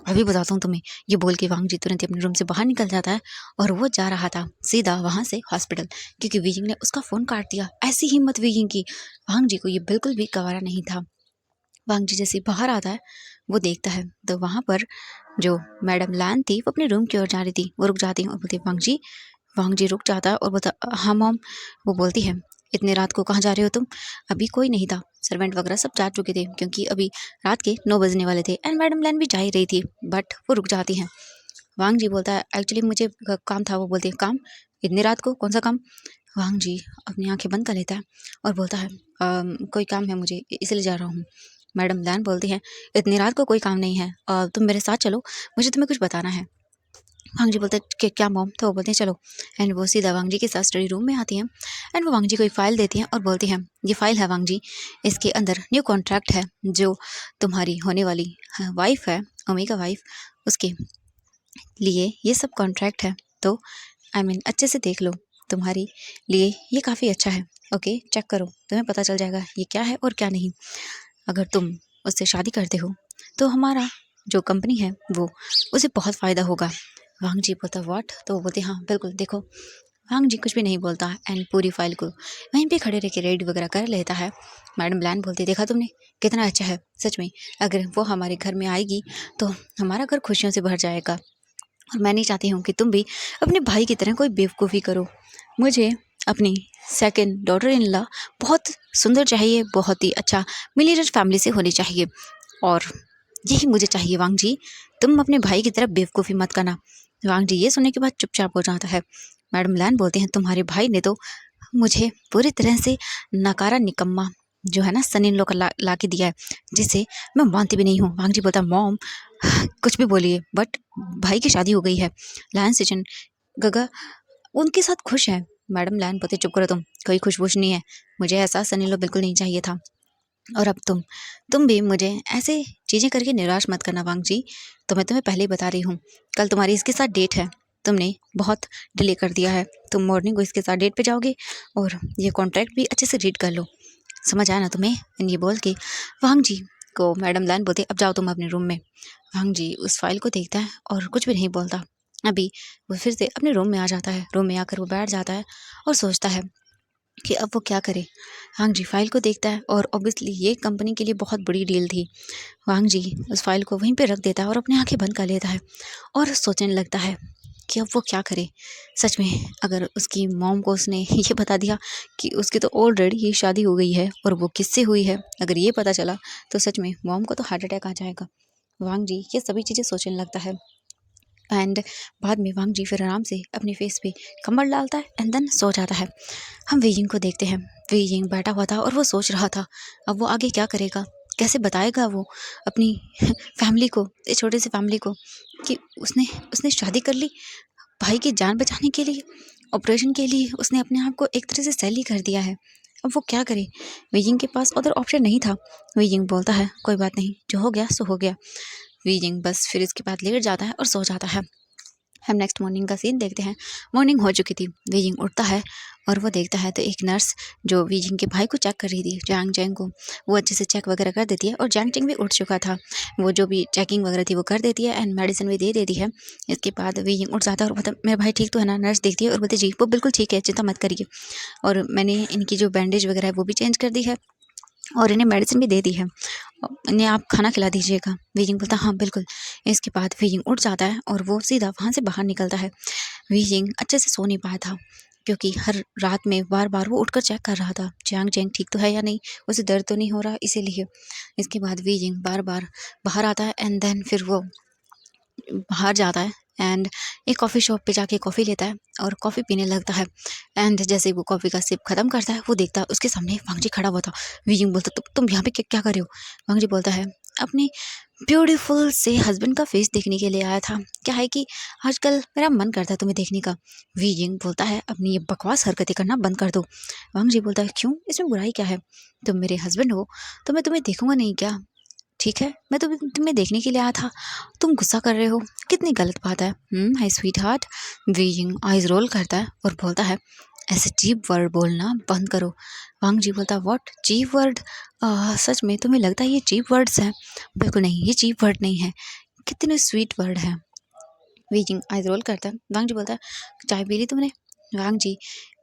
[SPEAKER 1] अभी बताता हूँ तुम्हें। ये बोल के वांग जी तुरंत ही अपने रूम से बाहर निकल जाता है और वो जा रहा था सीधा वहाँ से हॉस्पिटल, क्योंकि वीजिंग ने उसका फ़ोन काट दिया। ऐसी हिम्मत वीजिंग की, वांग जी को ये बिल्कुल भी गवारा नहीं था। वांग जी जैसे बाहर आता है वो देखता है तो वहाँ पर जो मैडम लैन थी वो अपने रूम की ओर जा रही थी। वो रुक जाती है और बोलती है वांग जी। वांग जी रुक जाता है और बोलता हाँ मॉम। वो बोलती है इतने रात को कहाँ जा रहे हो तुम? अभी कोई नहीं था, सर्वेंट वगैरह सब जा चुके थे, क्योंकि अभी रात के 9 बजने वाले थे एंड मैडम लैन भी जा ही रही थी, बट वो रुक जाती हैं। वांग जी बोलता है एक्चुअली मुझे काम था। वो बोलती है काम? इतनी रात को कौन सा काम? वांग जी अपनी आंखें बंद कर लेता है और बोलता है कोई काम है मुझे इसलिए जा रहा हूँ। मैडम लैन बोलती है इतनी रात को कोई काम नहीं है, तुम मेरे साथ चलो, मुझे तुम्हें कुछ बताना है। वांग जी बोलते हैं कि क्या मॉम? तो वो बोलते हैं चलो। एंड वो सीधा वांग जी के साथ स्टडी रूम में आती हैं एंड वो वांग जी को एक फ़ाइल देती हैं और बोलती हैं ये फ़ाइल है वांग जी, इसके अंदर न्यू कॉन्ट्रैक्ट है जो तुम्हारी होने वाली वाइफ है, ओमेगा वाइफ, उसके लिए ये सब कॉन्ट्रैक्ट है। तो अच्छे से देख लो, तुम्हारे लिए ये काफ़ी अच्छा है। ओके चेक करो, तुम्हें पता चल जाएगा ये क्या है और क्या नहीं। अगर तुम उससे शादी करते हो तो हमारा जो कंपनी है वो उसे बहुत फ़ायदा होगा। वांग जी बोलता व्हाट? तो वो बोलते हाँ बिल्कुल देखो। वांग जी कुछ भी नहीं बोलता एंड पूरी फाइल को वहीं पे खड़े रह के रेड वगैरह कर लेता है। मैडम ब्लैन बोलती देखा तुमने कितना अच्छा है सच में, अगर वो हमारे घर में आएगी तो हमारा घर खुशियों से भर जाएगा। और मैं नहीं चाहती हूँ कि तुम भी अपने भाई की तरह कोई बेवकूफ़ी करो। मुझे अपनी सेकंड डॉटर इन लॉ बहुत सुंदर चाहिए, बहुत ही अच्छा मिलियनर फैमिली से होनी चाहिए और यही मुझे चाहिए। वांग जी तुम अपने भाई की तरफ बेवकूफ़ी मत करना। वांग जी ये सुनने के बाद चुपचाप हो जाता है। मैडम लैन बोलते हैं तुम्हारे भाई ने तो मुझे पूरी तरह से नकारा, निकम्मा जो है ना सन इन लॉ का ला के दिया है, जिसे मैं मानती भी नहीं हूँ। वांग जी बोलता, मॉम कुछ भी बोलिए, बट भाई की शादी हो गई है। लायन सिचन गगा उनके साथ खुश है। मैडम लायन बोलते, चुप करो कोई खुश नहीं है। मुझे ऐसा सन इन लॉ बिल्कुल नहीं चाहिए था। और अब तुम भी मुझे ऐसे चीज़ें करके निराश मत करना वांग जी। तो मैं तुम्हें पहले ही बता रही हूँ, कल तुम्हारी इसके साथ डेट है। तुमने बहुत डिले कर दिया है। तुम मॉर्निंग को इसके साथ डेट पे जाओगे, और ये कॉन्ट्रैक्ट भी अच्छे से रीड कर लो। समझ आया ना तुम्हें? ये बोल के वांग जी को मैडम लाइन बोलते, अब जाओ तुम अपने रूम में। वांग जी उस फाइल को देखता है और कुछ भी नहीं बोलता। अभी वो फिर से अपने रूम में आ जाता है। रूम में आकर वो बैठ जाता है और सोचता है कि अब वो क्या करे। वांग जी फाइल को देखता है, और ऑब्वियसली ये कंपनी के लिए बहुत बड़ी डील थी। वांग जी उस फाइल को वहीं पे रख देता है और अपनी आंखें बंद कर लेता है और सोचने लगता है कि अब वो क्या करे। सच में अगर उसकी मॉम को उसने ये बता दिया कि उसकी तो ऑलरेडी ये शादी हो गई है और वो किससे हुई है, अगर ये पता चला तो सच में मॉम को तो हार्ट अटैक आ जाएगा। वांग जी ये सभी चीज़ें सोचने लगता है। एंड बाद में वांग जी फिर आराम से अपने फेस पे कंबल डालता है एंड देन सो जाता है। हम वेइंग को देखते हैं। वेइंग बैठा हुआ था और वो सोच रहा था अब वो आगे क्या करेगा, कैसे बताएगा वो अपनी फैमिली को, इस छोटे से फैमिली को, कि उसने उसने शादी कर ली भाई की जान बचाने के लिए, ऑपरेशन के लिए उसने अपने आप को एक तरह से सेल ही कर दिया है। अब वो क्या करे? वेइंग के पास अदर ऑप्शन नहीं था। वेइंग बोलता है, कोई बात नहीं, जो हो गया सो हो गया। वेइंग बस फिर इसके बाद लेट जाता है और सो जाता है। हम नेक्स्ट मॉर्निंग का सीन देखते हैं। मॉर्निंग हो चुकी थी। वेइंग उठता है और वो देखता है तो एक नर्स जो वेइंग के भाई को चेक कर रही थी, जैंग चेंग को, वो अच्छे से चेक वगैरह कर देती है। और जैंग चेंग भी उठ चुका था। वो जो भी चेकिंग वगैरह थी वो कर देती है एंड मेडिसिन भी दे देती है। इसके बाद वेइंग उठ जाता है और मतलब मेरा भाई ठीक तो है ना? नर्स देखती है और बोलती जी वो बिल्कुल ठीक है, चिंता मत करिए, और मैंने इनकी जो बैंडेज वगैरह है वो भी चेंज कर दी है और इन्हें मेडिसिन भी दे दी है, इन्हें आप खाना खिला दीजिएगा। वेइंग बोलता हाँ बिल्कुल। इसके बाद वेइंग उठ जाता है और वो सीधा वहाँ से बाहर निकलता है। वेइंग अच्छे से सो नहीं पाया था क्योंकि हर रात में बार बार वो उठकर चेक कर रहा था जैंग चेंग ठीक तो है या नहीं, उसे दर्द तो नहीं हो रहा, इसीलिए। इसके बाद वेइंग बार बार बाहर आता है एंड देन फिर वो बाहर जाता है एंड एक कॉफ़ी शॉप पे जाके कॉफ़ी लेता है और कॉफ़ी पीने लगता है। एंड जैसे ही वो कॉफ़ी का सिप खत्म करता है वो देखता है उसके सामने वांग जी खड़ा हुआ था। वेइंग बोलता, तुम यहाँ पे क्या कर रहे हो? वांग जी बोलता है, अपने ब्यूटीफुल से हस्बैंड का फेस देखने के लिए आया था। क्या है कि आजकल मेरा मन करता है तुम्हें देखने का। वेइंग बोलता है, अपनी ये बकवास हरकतें करना बंद कर दो। वांग जी बोलता है, क्यों, इसमें बुराई क्या है? तुम मेरे हस्बैंड हो तो मैं तुम्हें देखूंगा नहीं क्या? ठीक है, मैं तो तुम्हें देखने के लिए आया था, तुम गुस्सा कर रहे हो, कितनी गलत बात है। Hi sweetheart. वेइंग आइज रोल करता है और बोलता है, ऐसे चीप वर्ड बोलना बंद करो। वांग जी बोलता है, व्हाट चीप वर्ड? सच में तुम्हें लगता है ये चीप वर्ड्स हैं? बिल्कुल नहीं, ये चीप वर्ड नहीं है, कितने स्वीट वर्ड है। वेइंग आइज रोल करता है। वांग जी बोलता है, चाय पी ली तुमने? वांग जी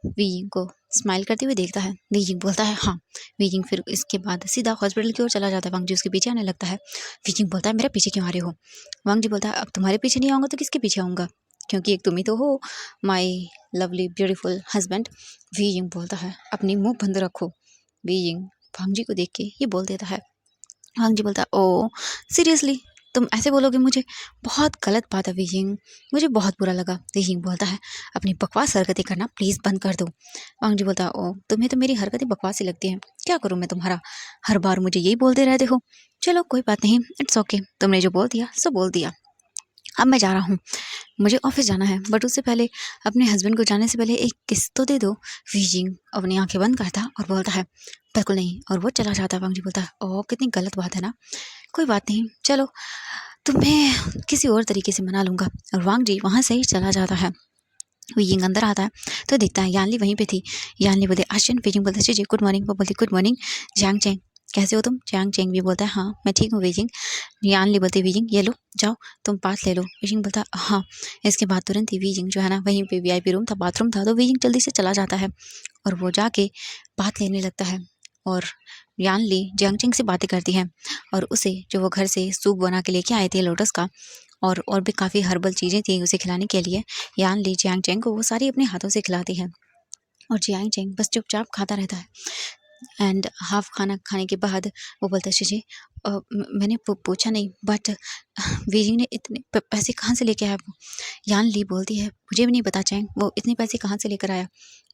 [SPEAKER 1] वेइंग को स्माइल करते हुए देखता है। वेइंग बोलता है हाँ। वेइंग फिर इसके बाद सीधा हॉस्पिटल की ओर चला जाता है। वांग जी उसके पीछे आने लगता है। वेइंग बोलता है, मेरे पीछे क्यों आ रहे हो? वांग जी बोलता है, अब तुम्हारे पीछे नहीं आऊँगा तो किसके पीछे आऊँगा, क्योंकि एक तुम ही तो हो my lovely beautiful husband. Weighing बोलता है, अपनी मुंह बंद रखो। वेइंग वांग जी को देख के ये बोल देता है। वांग जी बोलता है, ओ सीरियसली तुम ऐसे बोलोगे मुझे? बहुत गलत बात है वेइंग, मुझे बहुत बुरा लगा। वेइंग बोलता है, अपनी बकवास हरकतें करना प्लीज़ बंद कर दो। वांग जी बोलता है, ओ तुम्हें तो मेरी हरकतें बकवास ही लगती हैं, क्या करूँ मैं तुम्हारा, हर बार मुझे यही बोलते रहते हो। चलो कोई बात नहीं, इट्स ओके, तुमने जो बोल दिया सो बोल दिया। अब मैं जा रहा हूँ, मुझे ऑफिस जाना है, बट उससे पहले अपने हस्बैंड को जाने से पहले एक किस तो दे दो। वीजिंग अपनी आंखें बंद करता और बोलता है, बिल्कुल नहीं, और वो चला जाता है। वांग जी बोलता है, ओह कितनी गलत बात है ना, कोई बात नहीं, चलो तुम्हें किसी और तरीके से मना लूंगा। और वांग जी वहाँ से ही चला जाता है। वीजिंग अंदर आता है तो देखता है यानली वहीं पे थी। यानली बोलते आशन, वीजिंग बोलते जी गुड मॉर्निंग, वो बोलती गुड मॉर्निंग जैंग चैंग, कैसे हो तुम? जैंग चैंग भी बोलता है हाँ मैं ठीक हूँ वीजिंग। यानली बोलती वीजिंग ये लो जाओ तुम पास ले लो। वीजिंग बोलता हाँ। इसके बाद तुरंत ही वीजिंग जो है ना वहीं पे वीआईपी रूम था, बाथरूम था, तो वीजिंग जल्दी से चला जाता है और वो जाके बात लेने लगता है। और यानली जियांगचेंग से बातें करती है और उसे जो वो घर से सूप बना के लेके आए थे लोटस का, और भी काफ़ी हर्बल चीज़ें थी उसे खिलाने के लिए, यानली जियांगचेंग को वो सारी अपने हाथों से खिलाती है और जियांगचेंग बस चुपचाप खाता रहता है। एंड हाफ खाना खाने के बाद वो बोलता है शीशी मैंने पूछा नहीं बट वीजिंग ने इतने पैसे कहाँ से लेके आया वो। यान ली बोलती है मुझे भी नहीं पता चैंग वो इतने पैसे कहाँ से लेकर आया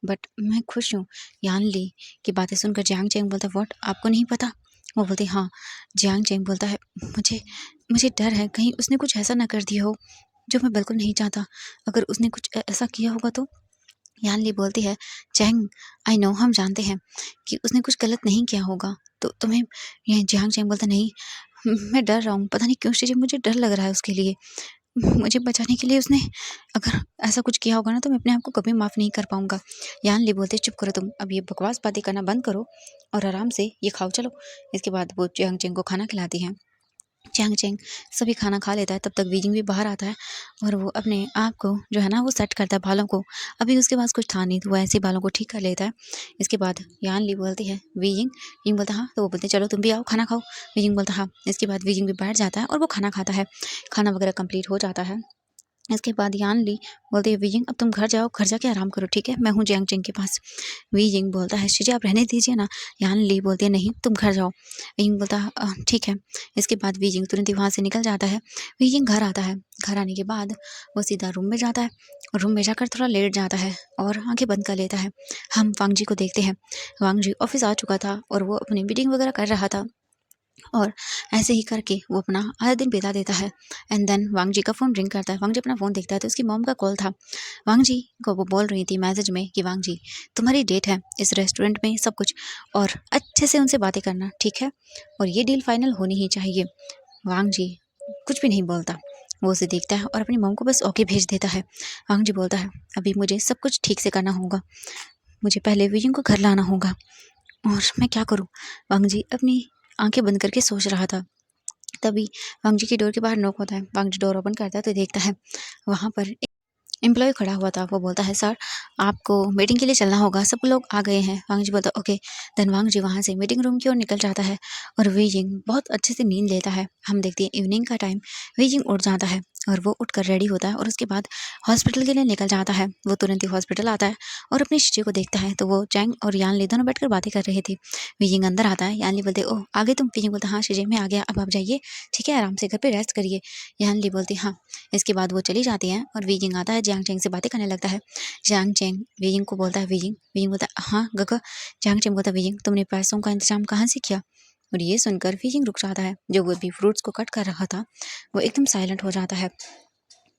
[SPEAKER 1] बट मैं खुश हूँ। यान ली की बातें सुनकर जियांग चैंग बोलता है व्हाट आपको नहीं पता। वो बोलती हाँ। जियांग चैंग बोलता है मुझे मुझे डर है कहीं उसने कुछ ऐसा ना कर दिया हो जो मैं बिल्कुल नहीं चाहता। अगर उसने कुछ ऐसा किया होगा तो। यान ली बोलती है चैंग आई नो हम जानते हैं कि उसने कुछ गलत नहीं किया होगा तो तुम्हें। ये जियांग चैंग बोलता नहीं मैं डर रहा हूँ पता नहीं क्यों शीजी मुझे डर लग रहा है उसके लिए। मुझे बचाने के लिए उसने अगर ऐसा कुछ किया होगा ना तो मैं अपने आप को कभी माफ़ नहीं कर पाऊंगा। यान ली बोलते चुप करो तुम अब ये बकवास बातें करना बंद करो और आराम से ये खाओ चलो। इसके बाद वो जियांग चैंग को खाना खिलाती हैं। जियांग चैंग सभी खाना खा लेता है तब तक वीजिंग भी बाहर आता है और वो अपने आप को जो है ना वो सेट करता है बालों को। अभी उसके पास कुछ था नहीं तो वो ऐसे बालों को ठीक कर लेता है। इसके बाद यान ली बोलती है वीजिंग। वीजिंग बोलता हाँ तो वो बोलते चलो तुम भी आओ खाना खाओ। वीजिंग बोलता हाँ। इसके बाद वीजिंग भी बैठ जाता है और वो खाना खाता है। खाना वगैरह कंप्लीट हो जाता है। इसके बाद यान ली बोलती है वीजिंग अब तुम घर जाओ घर जाके आराम करो ठीक है मैं हूँ जियांग चैंग के पास। वीजिंग बोलता है शीजी आप रहने दीजिए ना। यान ली बोलती है नहीं तुम घर जाओ। वीजिंग बोलता है ठीक है। इसके बाद वीजिंग तुरंत ही वहाँ से निकल जाता है। वीजिंग घर आता है। घर आने के बाद वो सीधा रूम में जाता है और रूम में जाकर थोड़ा लेट जाता है और आंखें बंद कर लेता है। हम वांग जी को देखते हैं। वांग जी ऑफिस आ चुका था और वो अपनी मीटिंग वगैरह कर रहा था और ऐसे ही करके वो अपना आधा दिन बिता देता है। एंड देन वांग जी का फ़ोन रिंग करता है। वांग जी अपना फ़ोन देखता है तो उसकी मॉम का कॉल था। वांग जी को वो बोल रही थी मैसेज में कि वांग जी तुम्हारी डेट है इस रेस्टोरेंट में सब कुछ और अच्छे से उनसे बातें करना ठीक है और ये डील फाइनल होनी ही चाहिए। वांग जी कुछ भी नहीं बोलता। वो उसे देखता है और अपनी मॉम को बस ओके भेज देता है। वांग जी बोलता है अभी मुझे सब कुछ ठीक से करना होगा। मुझे पहले विजन को घर लाना होगा और मैं क्या करूँ। वांग जी अपनी आंखें बंद करके सोच रहा था। तभी वांग जी की डोर के बाहर नॉक होता है। वांग जी डोर ओपन करता है तो देखता है वहाँ पर एक एम्प्लॉय खड़ा हुआ था। वो बोलता है सर आपको मीटिंग के लिए चलना होगा सब लोग आ गए हैं। वांग जी बोलता है ओके। देन वांग जी वहाँ से मीटिंग रूम की ओर निकल जाता है और वीजिंग बहुत अच्छे से नींद लेता है। हम देखते हैं इवनिंग का टाइम वीजिंग उठ जाता है और वो उठकर रेडी होता है और उसके बाद हॉस्पिटल के लिए निकल जाता है। वो तुरंत ही हॉस्पिटल आता है और अपनी शीशे को देखता है तो वो चैंग और यान ली दोनों बैठकर बातें कर रहे थे। वीजिंग अंदर आता है। यान ली बोलते ओह आ गए तुम। वीजिंग बोलता हाँ शीशे में आ गया अब आप जाइए ठीक है आराम से घर पे रेस्ट करिए। यान ली बोलती हाँ। इसके बाद वो चली जाती हैं और वीजिंग आता है जियांग चैंग से बातें करने लगता है। जियांग चैंग वीजिंग को बोलता है वीजिंग। वीजिंग बोलता है हाँ गगा। जियांग चैंग बोलता है वीजिंग तुमने पैसों का इंतजाम कहाँ से किया। और ये सुनकर वीजिंग रुक जाता है। जो वो भी फ्रूट्स को कट कर रहा था वो एकदम साइलेंट हो जाता है।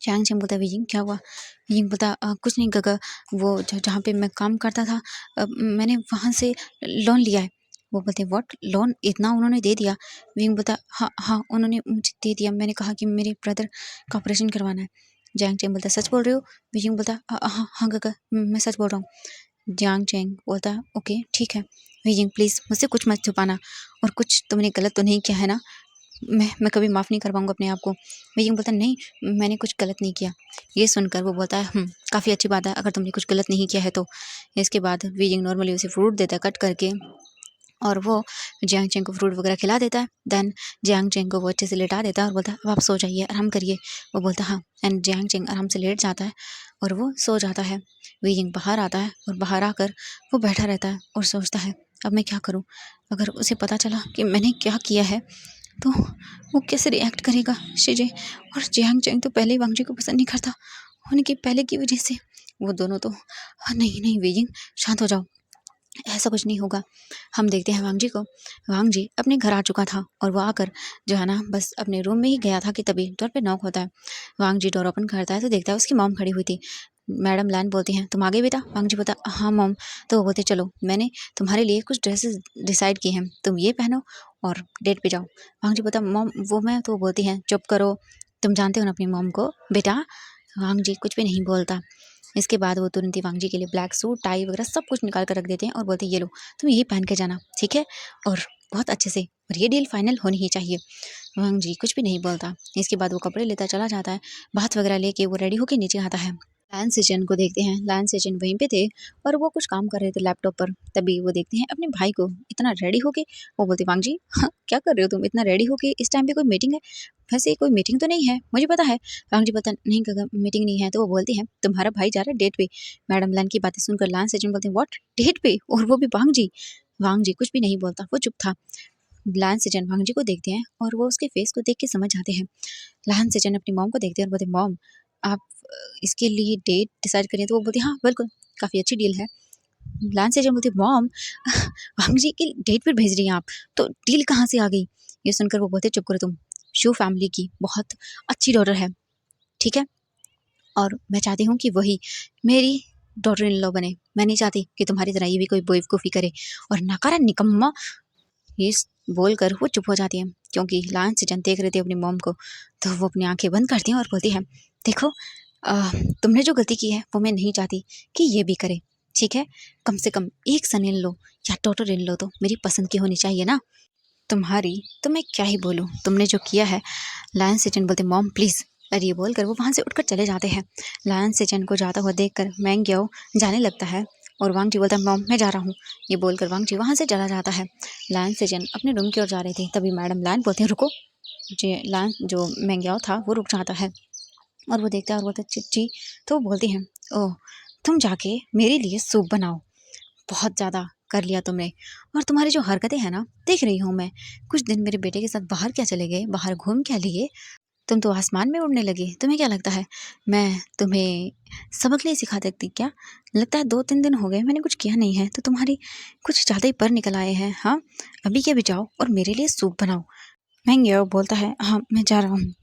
[SPEAKER 1] जियांग चैंग बोलता है वीजिंग क्या हुआ। वीजिंग बोलता कुछ नहीं गगा वो जहाँ पे मैं काम करता था मैंने वहाँ से लोन लिया है। वो बोलते हैं व्हाट लोन इतना उन्होंने दे दिया। वीजिंग बोलता हाँ हाँ उन्होंने मुझे दे दिया मैंने कहा कि मेरे ब्रदर का ऑपरेशन करवाना है। जियांग चैंग बोलता सच बोल रहे हो। वीजिंग बोलता हाँ हाँ गगा मैं सच बोल रहा हूँ। जियांग चैंग बोलता ओके ठीक है। वीजिंग प्लीज़ मुझसे कुछ मत छुपाना और कुछ तुमने गलत तो नहीं किया है ना। मैं कभी माफ़ नहीं कर पाऊँगा अपने आप को। वीजिंग बोलता नहीं मैंने कुछ गलत नहीं किया। ये सुनकर वो बोलता है काफ़ी अच्छी बात है अगर तुमने कुछ गलत नहीं किया है तो। इसके बाद वीजिंग नॉर्मली उसे फ्रूट देता है कट करके और वो जियांग चैंग को फ्रूट वगैरह खिला देता है। देन जियांग चैंग को वो अच्छे से लेटा देता है और बोलता है अब आप सो जाइए आराम करिए। वो बोलता है हाँ। एंड जियांग चैंग आराम से लेट जाता है और वो सो जाता है। वीजिंग बाहर आता है और बाहर आकर वो बैठा रहता है और सोचता है अब मैं क्या करूँ। अगर उसे पता चला कि मैंने क्या किया है तो वो कैसे रिएक्ट करेगा शीजे। और जियांग चैंग तो पहले ही वांग जी को पसंद नहीं करता होने की पहले की वजह से। वो दोनों तो नहीं नहीं वीजिंग शांत हो जाओ ऐसा कुछ नहीं होगा। हम देखते हैं वांग जी को। वांग जी अपने घर आ चुका था और वो आकर जो है ना बस अपने रूम में ही गया था कि तभी डोर पे नॉक होता है। वांग जी डोर ओपन करता है तो देखता है उसकी मॉम खड़ी हुई थी। मैडम लैन बोलती हैं तुम आ गए बेटा। वांग जी बोलता हाँ मॉम। तो वो बोलते चलो मैंने तुम्हारे लिए कुछ ड्रेसेस डिसाइड की हैं तुम ये पहनो और डेट पे जाओ। वांग जी बोलता मॉम वो मैं। तो वो बोलती हैं चुप करो तुम जानते हो ना अपनी मॉम को बेटा। वांग जी कुछ भी नहीं बोलता। इसके बाद वो तुरंत ही वांग जी के लिए ब्लैक सूट टाई वगैरह सब कुछ निकाल कर रख देते हैं और बोलते हैं ये लो तुम यही पहन के जाना ठीक है और बहुत अच्छे से और ये डील फाइनल होनी ही चाहिए। वांग जी कुछ भी नहीं बोलता। इसके बाद वो कपड़े लेता चला जाता है। बात वगैरह लेके वो रेडी होके नीचे आता है। लायन सेचन को देखते हैं। लायन सेचन वहीं पे थे और वो कुछ काम कर रहे थे लैपटॉप पर। तभी वो देखते हैं अपने भाई को इतना रेडी होके। वो बोलते वांग जी हाँ, क्या कर रहे हो तुम इतना रेडी होके इस टाइम पे कोई मीटिंग है। वैसे कोई मीटिंग तो नहीं है मुझे पता है। वांग जी पता नहीं गगा मीटिंग नहीं है। तो वो बोलते हैं तुम्हारा भाई जा रहा है डेट पे। मैडम लान की बातें सुनकर लायन सेचन बोलते हैं व्हाट डेट पे और वो भी वांग जी। वांग जी कुछ भी नहीं बोलता, वो चुप था। लान सेजन वांग जी को देखते हैं और वो उसके फेस को देख के समझ जाते हैं। लान सेजन अपनी मॉम को देखते हैं और बोलते, मॉम आप इसके लिए डेट डिसाइड करें। तो वो बोलती, हाँ बिल्कुल, काफ़ी अच्छी डील है। लान सेजन बोलती, मॉम वांग जी की डेट पर भेज रही हैं आप, तो डील कहाँ से आ गई? ये सुनकर वो बोलते, चुप करो तुम, शू फैमिली की बहुत अच्छी डॉटर है, ठीक है, और मैं चाहती हूँ कि वही मेरी डॉटर इन लॉ बने। मैं नहीं चाहती कि तुम्हारी तरह ये भी कोई बेवकूफ़ी करे और नकारा निकम्मा। ये बोलकर वो चुप हो जाती है, क्योंकि लान सेजन देख रहे थे अपनी मॉम को। तो वो अपनी आंखें बंद करती हैं और बोलती है, देखो तुमने जो गलती की है वो मैं नहीं चाहती कि ये भी करे, ठीक है। कम से कम एक सन इन लो या डॉटर इन लो तो मेरी पसंद की होनी चाहिए ना। तुम्हारी तो मैं क्या ही बोलूँ, तुमने जो किया है। लायन सेजन बोलते, मॉम प्लीज़। और ये बोलकर वो वहाँ से उठकर चले जाते हैं। लायन सेजन को जाता हुआ देखकर मैंग ग्याओ जाने लगता है और वांग जी बोलता है, मॉम मैं जा रहा हूँ। ये बोलकर वांग जी वहाँ से चला जाता है। लायन सेजन अपने रूम की ओर जा रहे थे, तभी मैडम लायन बोलते हैं, रुको। जी लायन जो मैंग ग्याओ था वो रुक जाता है और वो देखता है और बोलता है, चिच्ची। तो वो बोलती हैं, ओह तुम जाके मेरे लिए सूप बनाओ, बहुत ज़्यादा कर लिया तुमने। और तुम्हारी जो हरकतें हैं ना, देख रही हूँ मैं। कुछ दिन मेरे बेटे के साथ बाहर क्या चले गए, बाहर घूम क्या लिए, तुम तो आसमान में उड़ने लगे। तुम्हें क्या लगता है मैं तुम्हें सबक नहीं सिखा सकती क्या? लगता है 2-3 दिन हो गए मैंने कुछ किया नहीं है तो तुम्हारी कुछ ज़्यादा ही पर निकल आए हैं। हाँ, अभी के अभी जाओ और मेरे लिए सूप बनाओ। महंगे बोलता है, हाँ मैं जा रहा हूँ।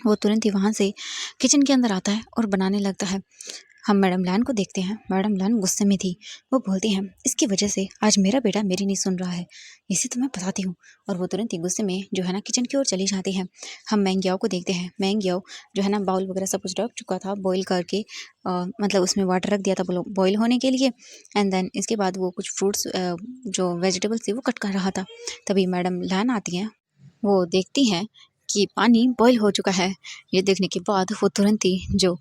[SPEAKER 1] वो तुरंत ही वहाँ से किचन के अंदर आता है और बनाने लगता है। हम मैडम लैन को देखते हैं। मैडम लैन गुस्से में थी। वो बोलती हैं, इसकी वजह से आज मेरा बेटा मेरी नहीं सुन रहा है, इसे तो मैं बताती हूँ। और वो तुरंत ही गुस्से में जो है ना किचन की ओर चली जाती है। हम मैंग्याओ को देखते हैं। मैंग्याओ जो है ना बाउल वगैरह सब कुछ रख चुका था बॉईल करके, मतलब उसमें वाटर रख दिया था बॉईल होने के लिए। एंड देन इसके बाद वो कुछ फ्रूट्स जो वेजिटेबल्स थी वो कट कर रहा था। तभी मैडम लैन आती हैं। वो देखती हैं कि पानी बॉईल हो चुका है। ये देखने के बाद वो तुरंत ही जो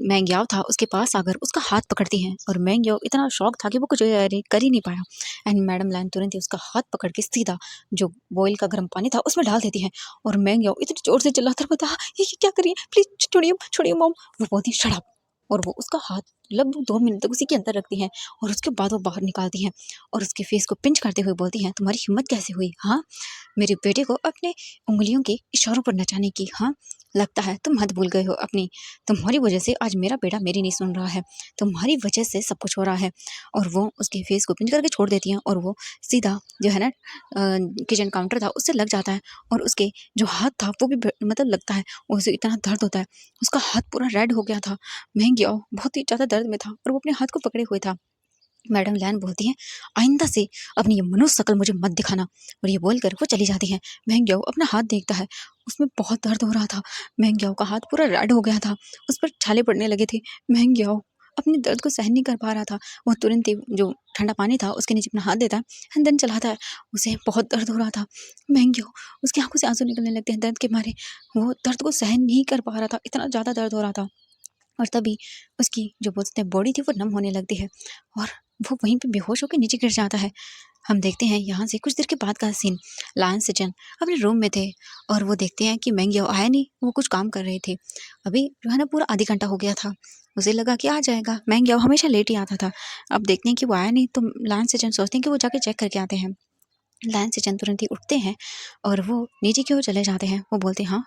[SPEAKER 1] मैंग्याओ था उसके पास आकर उसका हाथ पकड़ती हैं और मैंग्याओ इतना शॉक था कि वो कुछ कर ही नहीं पाया। एंड मैडम लाइन तुरंत ही उसका हाथ पकड़ के सीधा जो बॉईल का गर्म पानी था उसमें डाल देती है। और मैंग्याओ इतनी जोर से चिल्लाता बता, ये क्या करिए, प्लीज छोड़िए छोड़िए मॉम। वो बोलती शट अप। और वो उसका हाथ लगभग 2 मिनट तक उसी के अंदर रखती हैं और उसके बाद वो बाहर निकालती हैं और उसके फेस को पिंच करते हुए बोलती हैं, तुम्हारी हिम्मत कैसे हुई, हाँ, मेरे बेटे को अपने उंगलियों के इशारों पर नचाने की। हाँ, लगता है तुम हद भूल गए हो अपनी। तुम्हारी वजह से आज मेरा बेटा मेरी नहीं सुन रहा है, तुम्हारी वजह से सब कुछ हो रहा है। और वो उसके फेस को पिंच करके छोड़ देती हैं और वो सीधा जो है ना किचन काउंटर था उससे लग जाता है। और उसके जो हाथ था वो भी मतलब लगता है उसे इतना दर्द होता है, उसका हाथ पूरा रेड हो गया था। महंगी बहुत ही ज़्यादा दर्द में था और वो अपने हाथ को पकड़े हुए था। मैडम लैन बोलती हैं, आइंदा से अपनी ये मनुष्य शक्ल मुझे मत दिखाना। और ये बोलकर वो चली जाती हैं। महंग्याओ अपना हाथ देखता है, उसमें बहुत दर्द हो रहा था। महंग्याओ का हाथ पूरा रेड हो गया था, उस पर छाले पड़ने लगे थे। महंग्याओ अपने दर्द को सहन नहीं कर पा रहा था। वो तुरंत ही जो ठंडा पानी था उसके नीचे अपना हाथ देता है एंड देन चलाता है। उसे बहुत दर्द हो रहा था। महंग्याओ उसकी आंखों से आंसू निकलने लगते हैं दर्द के मारे। वो दर्द को सहन नहीं कर पा रहा था, इतना ज़्यादा दर्द हो रहा था। और तभी उसकी जो बोलते हैं बॉडी थी वो नम होने लगती है और वो वहीं पे बेहोश होकर नीचे गिर जाता है। हम देखते हैं यहाँ से कुछ देर के बाद का सीन। लायन सेजन अपने रूम में थे और वो देखते हैं कि मैंग्याओ आया नहीं, वो कुछ काम कर रहे थे। अभी जो है ना पूरा आधी घंटा हो गया था, उसे लगा कि आ जाएगा, मैंग्याओ हमेशा लेट ही आता था। अब देखते हैं कि वो आया नहीं तो लायन सेजन सोचते हैं कि वो जाके चेक करके आते हैं। लायन सेजन तुरंत ही उठते हैं और वो नीचे की ओर चले जाते हैं। वो बोलते हैं, हाँ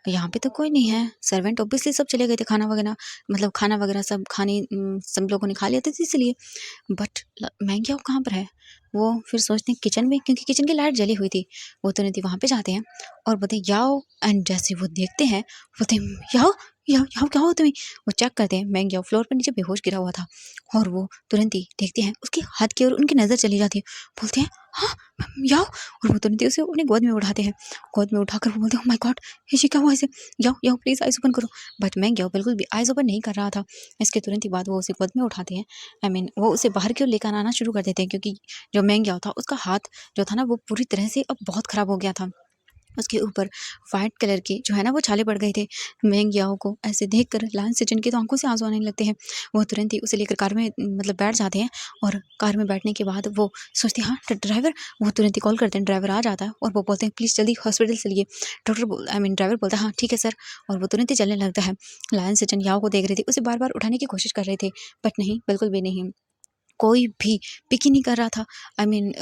[SPEAKER 1] यहाँ पे तो कोई नहीं है, सर्वेंट ऑब्वियसली सब चले गए थे, खाना वगैरह मतलब खाना वगैरह सब खाने सब लोगों ने खा लिया था इसलिए। बट महंगी कहाँ पर है? वो फिर सोचते हैं किचन में, क्योंकि किचन की लाइट जली हुई थी। वो तुरंत ही वहाँ पे जाते हैं और बोलते हैं याओ। एंड जैसे वो देखते हैं बोलते हैं याओ याओ याओ क्या हो तुम्हें। वो चेक करते हैं, महंगी फ्लोर पर नीचे बेहोश गिरा हुआ था और वो तुरंत ही देखते हैं उसके हाथ की ओर उनकी नज़र चली जाती है। बोलते हैं हाँ याओ। और वो तुरंत ही उसे अपनी गोद में उठाते हैं। गोद में उठाकर वो बोलते हैं, ओह माय गॉड ये क्या हुआ इसे, याओ याओ प्लीज़ आइज़ ओपन करो। बट महंगी बिल्कुल भी आइज़ ओपन नहीं कर रहा था। इसके तुरंत ही बाद वो उसे गोद में उठाते हैं। वो उसे बाहर की ओर लेकर आना शुरू कर देते हैं, क्योंकि जो महंगा था उसका हाथ जो था ना वो पूरी तरह से अब बहुत ख़राब हो गया था। उसके ऊपर वाइट कलर के जो है ना वो छाले पड़ गए थे। महंगियाओं को ऐसे देखकर लायन सेजन की तो आंखों से आंसू आने लगते हैं। वो तुरंत ही उसे लेकर कार में मतलब बैठ जाते हैं और कार में बैठने के बाद वो सोचते हैं हाँ ड्राइवर। वो तुरंत ही कॉल करते हैं, ड्राइवर आ जाता है और वो बोलते हैं प्लीज़ जल्दी हॉस्पिटल चलिए। ड्राइवर बोलता है हाँ ठीक है सर। और वो तुरंत ही चलने लगता है। लायन सेजन याओ को देख रही थी, उसे बार बार उठाने की कोशिश कर रहे थे बट नहीं, बिल्कुल भी नहीं। कोई भी पिक ही नहीं कर रहा था। आई मीन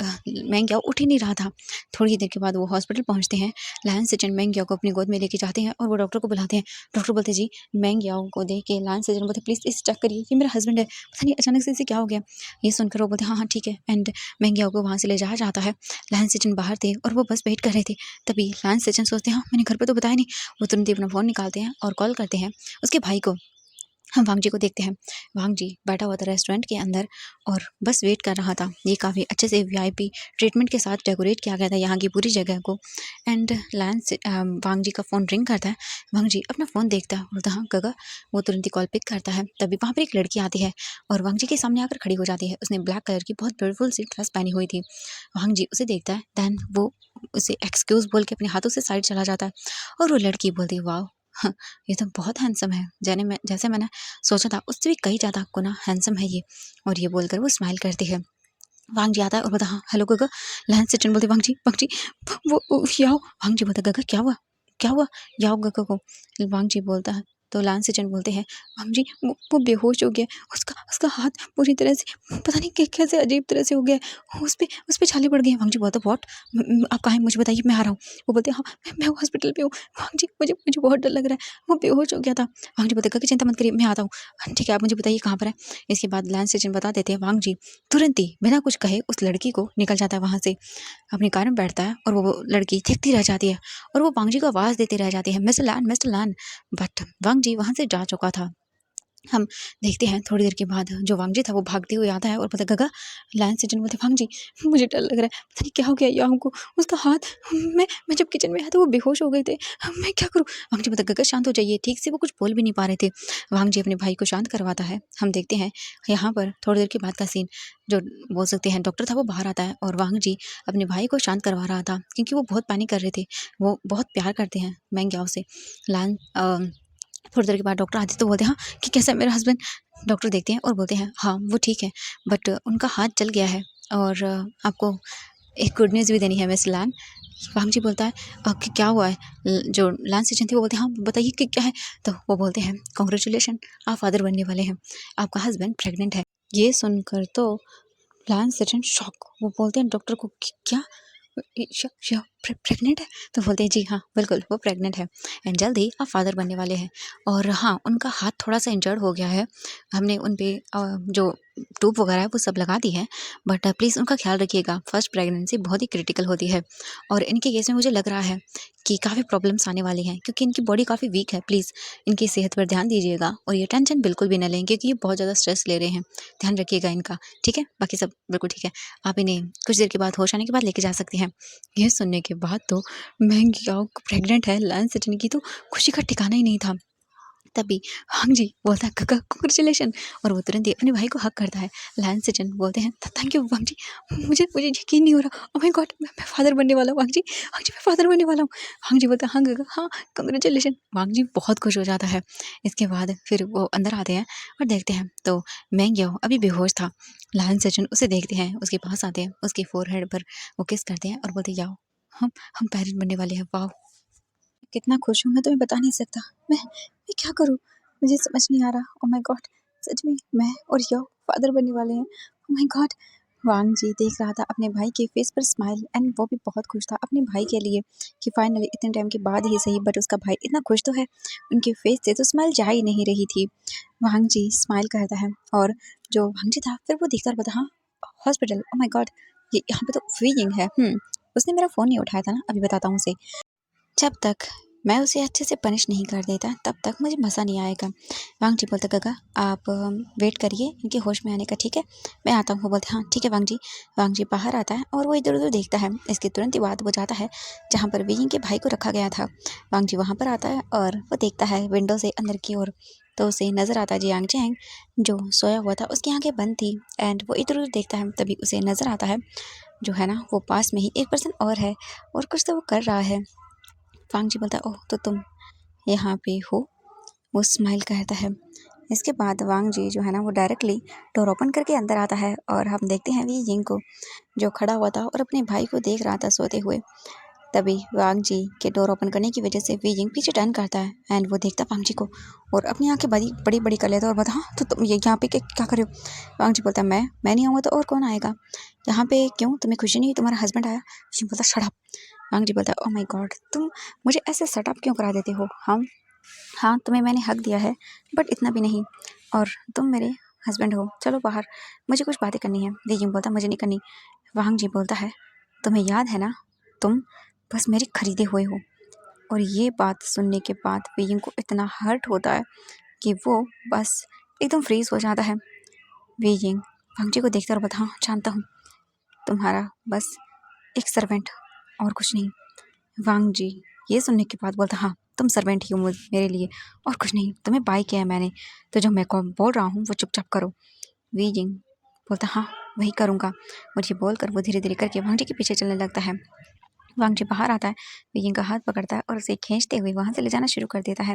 [SPEAKER 1] मैंग्याओ उठ ही नहीं रहा था। थोड़ी ही देर के बाद वो हॉस्पिटल पहुंचते हैं। लायन सेजन मैंग्याओ को अपनी गोद में लेके जाते हैं और वो डॉक्टर को बुलाते हैं। डॉक्टर बोलते जी, मैंग्याओ को देख के लायन सेजन बोलते प्लीज़ इसे चेक करिए, ये मेरा हस्बैंड है, पता नहीं अचानक से इसे क्या हो गया। ये सुनकर वो बोलते हाँ हाँ ठीक है। एंड मैंग्याओ को वहाँ से ले जाया जाता है। लायन सेजन बाहर थे और वो बस वेट कर रहे थे। तभी लायन सेजन सोचते हैं हाँ मैंने घर पर तो बताया नहीं। वो तुरंत ही अपना फ़ोन निकालते हैं और कॉल करते हैं उसके भाई को। हम वांग जी को देखते हैं। वांग जी बैठा हुआ था रेस्टोरेंट के अंदर और बस वेट कर रहा था। ये काफ़ी अच्छे से वीआईपी ट्रीटमेंट के साथ डेकोरेट किया गया था यहाँ की पूरी जगह को। एंड वांग जी का फ़ोन रिंग करता है। वांग जी अपना फ़ोन देखता है, बोलता हाँ गगा। वो तुरंत ही कॉल पिक करता है। तभी वहाँ पर एक लड़की आती है और वांग जी के सामने आकर खड़ी हो जाती है। उसने ब्लैक कलर की बहुत ब्यूटीफुल सी ड्रेस पहनी हुई थी। वांग जी उसे देखता है। दैन वो उसे एक्सक्यूज़ बोल के अपने हाथों से साइड चला जाता है और वो लड़की बोलती है वाह, हाँ, ये तो बहुत हैंडसम है। जैसे मैंने सोचा था उससे भी कहीं ज़्यादा गुना हैंडसम है ये। और ये बोलकर वो स्माइल करती है। वांग जी आता है और बोलता हाँ हेलो गगा। लायन सिचन बोलते वांग जी वो याओ। वांग जी बोलता गगा क्या हुआ याओ गगा को। वांग जी बोलता है तो लायन सिचन बोलते हैं वांग जी वो बेहोश हो गया। उसका उसका हाथ पूरी तरह से पता नहीं कैसे अजीब तरह से हो गया है। उस पे छाले पड़ गए। वांग जी बोलता व्हाट, आप कहाँ हैं मुझे बताइए, मैं आ रहा हूँ। वो बोलते हाँ मैं हॉस्पिटल पे हूँ। वांग जी मुझे मुझे बहुत डर लग रहा है, वो बेहोश हो गया था। वांग जी बोलते गगा चिंता मत करिए, मैं आता हूँ। ठीक है आप मुझे बताइए कहाँ पर है। इसके बाद लायन सिचन बता देते हैं। वांग जी तुरंत ही बिना कुछ कहे उस लड़की को निकल जाता है वहाँ से, अपनी कार में बैठता है और वो लड़की देखती रह जाती है और वो वांग जी को आवाज़ देती रह जाती है मिस्टर लैन। बट वांग जी वहाँ से जा चुका था। हम देखते हैं थोड़ी देर के बाद जो वांग जी था वो भागते हुए आता है और बोलता गगा। लायन सिचन बोलते वांग जी मुझे डर लग रहा है, पता नहीं क्या हो गया या हमको। उसका हाथ मैं जब किचन में आया तो वो बेहोश हो गए थे, मैं क्या करूँ। वांग जी बोलता गगा शांत हो जाइए, ठीक से वो कुछ बोल भी नहीं पा रहे थे। वांग जी अपने भाई को शांत करवाता है। हम देखते हैं यहाँ पर थोड़ी देर के बाद का सीन, जो बोल सकते हैं डॉक्टर था वो बाहर आता है और वांग जी अपने भाई को शांत करवा रहा था क्योंकि वो बहुत पैनिक कर रहे थे। वो बहुत प्यार करते हैं मैंग्याओ से। लायन थोड़ी देर के बाद डॉक्टर आते तो बोलते हैं हाँ कि कैसा है मेरा हस्बैंड। डॉक्टर देखते हैं और बोलते हैं हाँ वो ठीक है, बट उनका हाथ जल गया है और आपको एक गुड न्यूज़ भी देनी है मिस लैन। वांग जी बोलता है कि क्या हुआ है। जो लैन सेजन थी वो बोलते हैं हाँ बताइए कि क्या है। तो वो बोलते हैं कॉन्ग्रेचुलेशन, आप फादर बनने वाले हैं, आपका हस्बैंड प्रेग्नेंट है। ये सुनकर तो लैन सेजन शॉक। वो बोलते हैं डॉक्टर को क्या प्रेग्नेंट है। तो बोलते हैं जी हाँ बिल्कुल वो प्रेग्नेंट है एंड जल्द ही आप फादर बनने वाले हैं। और हाँ उनका हाथ थोड़ा सा इंजर्ड हो गया है, हमने उन पे जो ट्यूब वगैरह है वो सब लगा दी है, बट प्लीज़ उनका ख्याल रखिएगा, फर्स्ट प्रेगनेंसी बहुत ही क्रिटिकल होती है और इनके केस में मुझे लग रहा है कि काफ़ी प्रॉब्लम्स आने वाली हैं क्योंकि इनकी बॉडी काफ़ी वीक है। प्लीज़ इनकी सेहत पर ध्यान दीजिएगा और ये टेंशन बिल्कुल भी ना लें क्योंकि ये बहुत ज़्यादा स्ट्रेस ले रहे हैं। ध्यान रखिएगा इनका, ठीक है। बाकी सब बिल्कुल ठीक है, आप इन्हें कुछ देर के बाद होश आने के बाद लेके जा सकते हैं। ये सुनने के बाद तो मैंग्याओ प्रेग्नेंट है लैन सिटन की तो खुशी का ठिकाना ही नहीं था। तभी वांग जी बोलता है काका कांग्रेचुलेशन और वो तुरंत ही अपने भाई को हक करता है। लायन सिचन बोलते हैं थैंक यू वांग जी, मुझे यकीन नहीं हो रहा, ओह माय गॉड मैं फादर बनने वाला हूँ। वांग जी मैं फादर बनने वाला हूँ। वांग जी बोलता है हाँ काका हाँ कांग्रेचुलेशन। वांग जी बहुत खुश हो जाता है। इसके बाद फिर वो अंदर आते हैं और देखते हैं तो मैंग्याओ अभी बेहोश था। लायन सिचन उसे देखते हैं, उसके पास आते हैं, उसके फोरहेड पर वो किस करते हैं और बोलते याओ हम पेरेंट बनने वाले हैं। वाह कितना खुश हूँ मैं तुम्हें बता नहीं सकता। मैं क्या करूँ, मुझे समझ नहीं आ रहा। ओह माय गॉड सच में मैं और यो फादर बनने वाले हैं। Oh my God. वांग जी देख रहा था अपने भाई के फेस पर स्माइल एंड वो भी बहुत खुश था अपने भाई के लिए कि फाइनली इतने टाइम के बाद ही सही बट उसका भाई इतना खुश तो है। उनके फेस से तो स्माइल जा ही नहीं रही थी। वांग जी स्माइल करता है और जो वांग जी था फिर वो देखता और बता हाँ हॉस्पिटल। ओह माय गॉड ये यहाँ पे तो फीलिंग है। उसने मेरा फ़ोन नहीं उठाया था ना, अभी बताता हूँ उसे। जब तक मैं उसे अच्छे से पनिश नहीं कर देता तब तक मुझे मज़ा नहीं आएगा। वांग जी बोलता काका आप वेट करिए इनके होश में आने का, ठीक है मैं आता हूँ। वो बोलते हाँ ठीक है वांग जी। वांग जी बाहर आता है और वो इधर उधर देखता है। इसके तुरंत ही बाद वो जाता है जहाँ पर वियिंग के भाई को रखा गया था। वांग जी वहाँ पर आता है और वो देखता है विंडो से अंदर की ओर, तो उसे नज़र आता है जियांग चैंग जो सोया हुआ था, उसकी आंखें बंद थी एंड वो इधर उधर देखता है। तभी उसे नज़र आता है जो है ना वो पास में ही एक पर्सन और है और कुछ तो वो कर रहा है। वांग जी बोलता है ओह तो तुम यहाँ पे हो, वो स्माइल करता है। इसके बाद वांग जी जो है ना वो डायरेक्टली डोर ओपन करके अंदर आता है और हम देखते हैं वी यिंग को जो खड़ा हुआ था और अपने भाई को देख रहा था सोते हुए। तभी वांग जी के डोर ओपन करने की वजह से वीजिंग पीछे टर्न करता है एंड वो देखता वांग जी को और अपनी आंखें बड़ी बड़ी बड़ी कर लेता है और बोलता हाँ तो तुम ये यहाँ पे क्या कर रहे हो। वांग जी बोलता है मैं नहीं आऊँगा तो और कौन आएगा यहाँ पे, क्यों तुम्हें खुशी नहीं हुई तुम्हारा हस्बैंड आया। वीजिंग बोलता शट अप। वांग जी बोलता है ओह माय गॉड तुम मुझे ऐसे शट अप क्यों करा देते हो। हाँ तुम्हें मैंने हक दिया है बट इतना भी नहीं, और तुम मेरे हस्बैंड हो, चलो बाहर मुझे कुछ बातें करनी है। वीजिंग बोलता मुझे नहीं करनी। वांग जी बोलता है तुम्हें याद है ना तुम बस मेरे खरीदे हुए हो। और ये बात सुनने के बाद वीजिंग को इतना हर्ट होता है कि वो बस एकदम फ्रीज हो जाता है। वीजिंग वांग जी को देखता और बोलता हाँ जानता हूँ तुम्हारा बस एक सर्वेंट और कुछ नहीं। वांग जी ये सुनने के बाद बोलता हाँ तुम सर्वेंट ही हो मेरे लिए और कुछ नहीं, तुम्हें बाय किया है मैंने, तो जो मैं बोल रहा हूँ वो चुपचाप करो। वीजिंग बोलता हाँ वही करूँगा। मुझे बोलकर वो धीरे धीरे करके वांग जी के पीछे चलने लगता है। वांग जी बाहर आता है, वीजिंग का हाथ पकड़ता है और उसे खींचते हुए वहाँ से ले जाना शुरू कर देता है।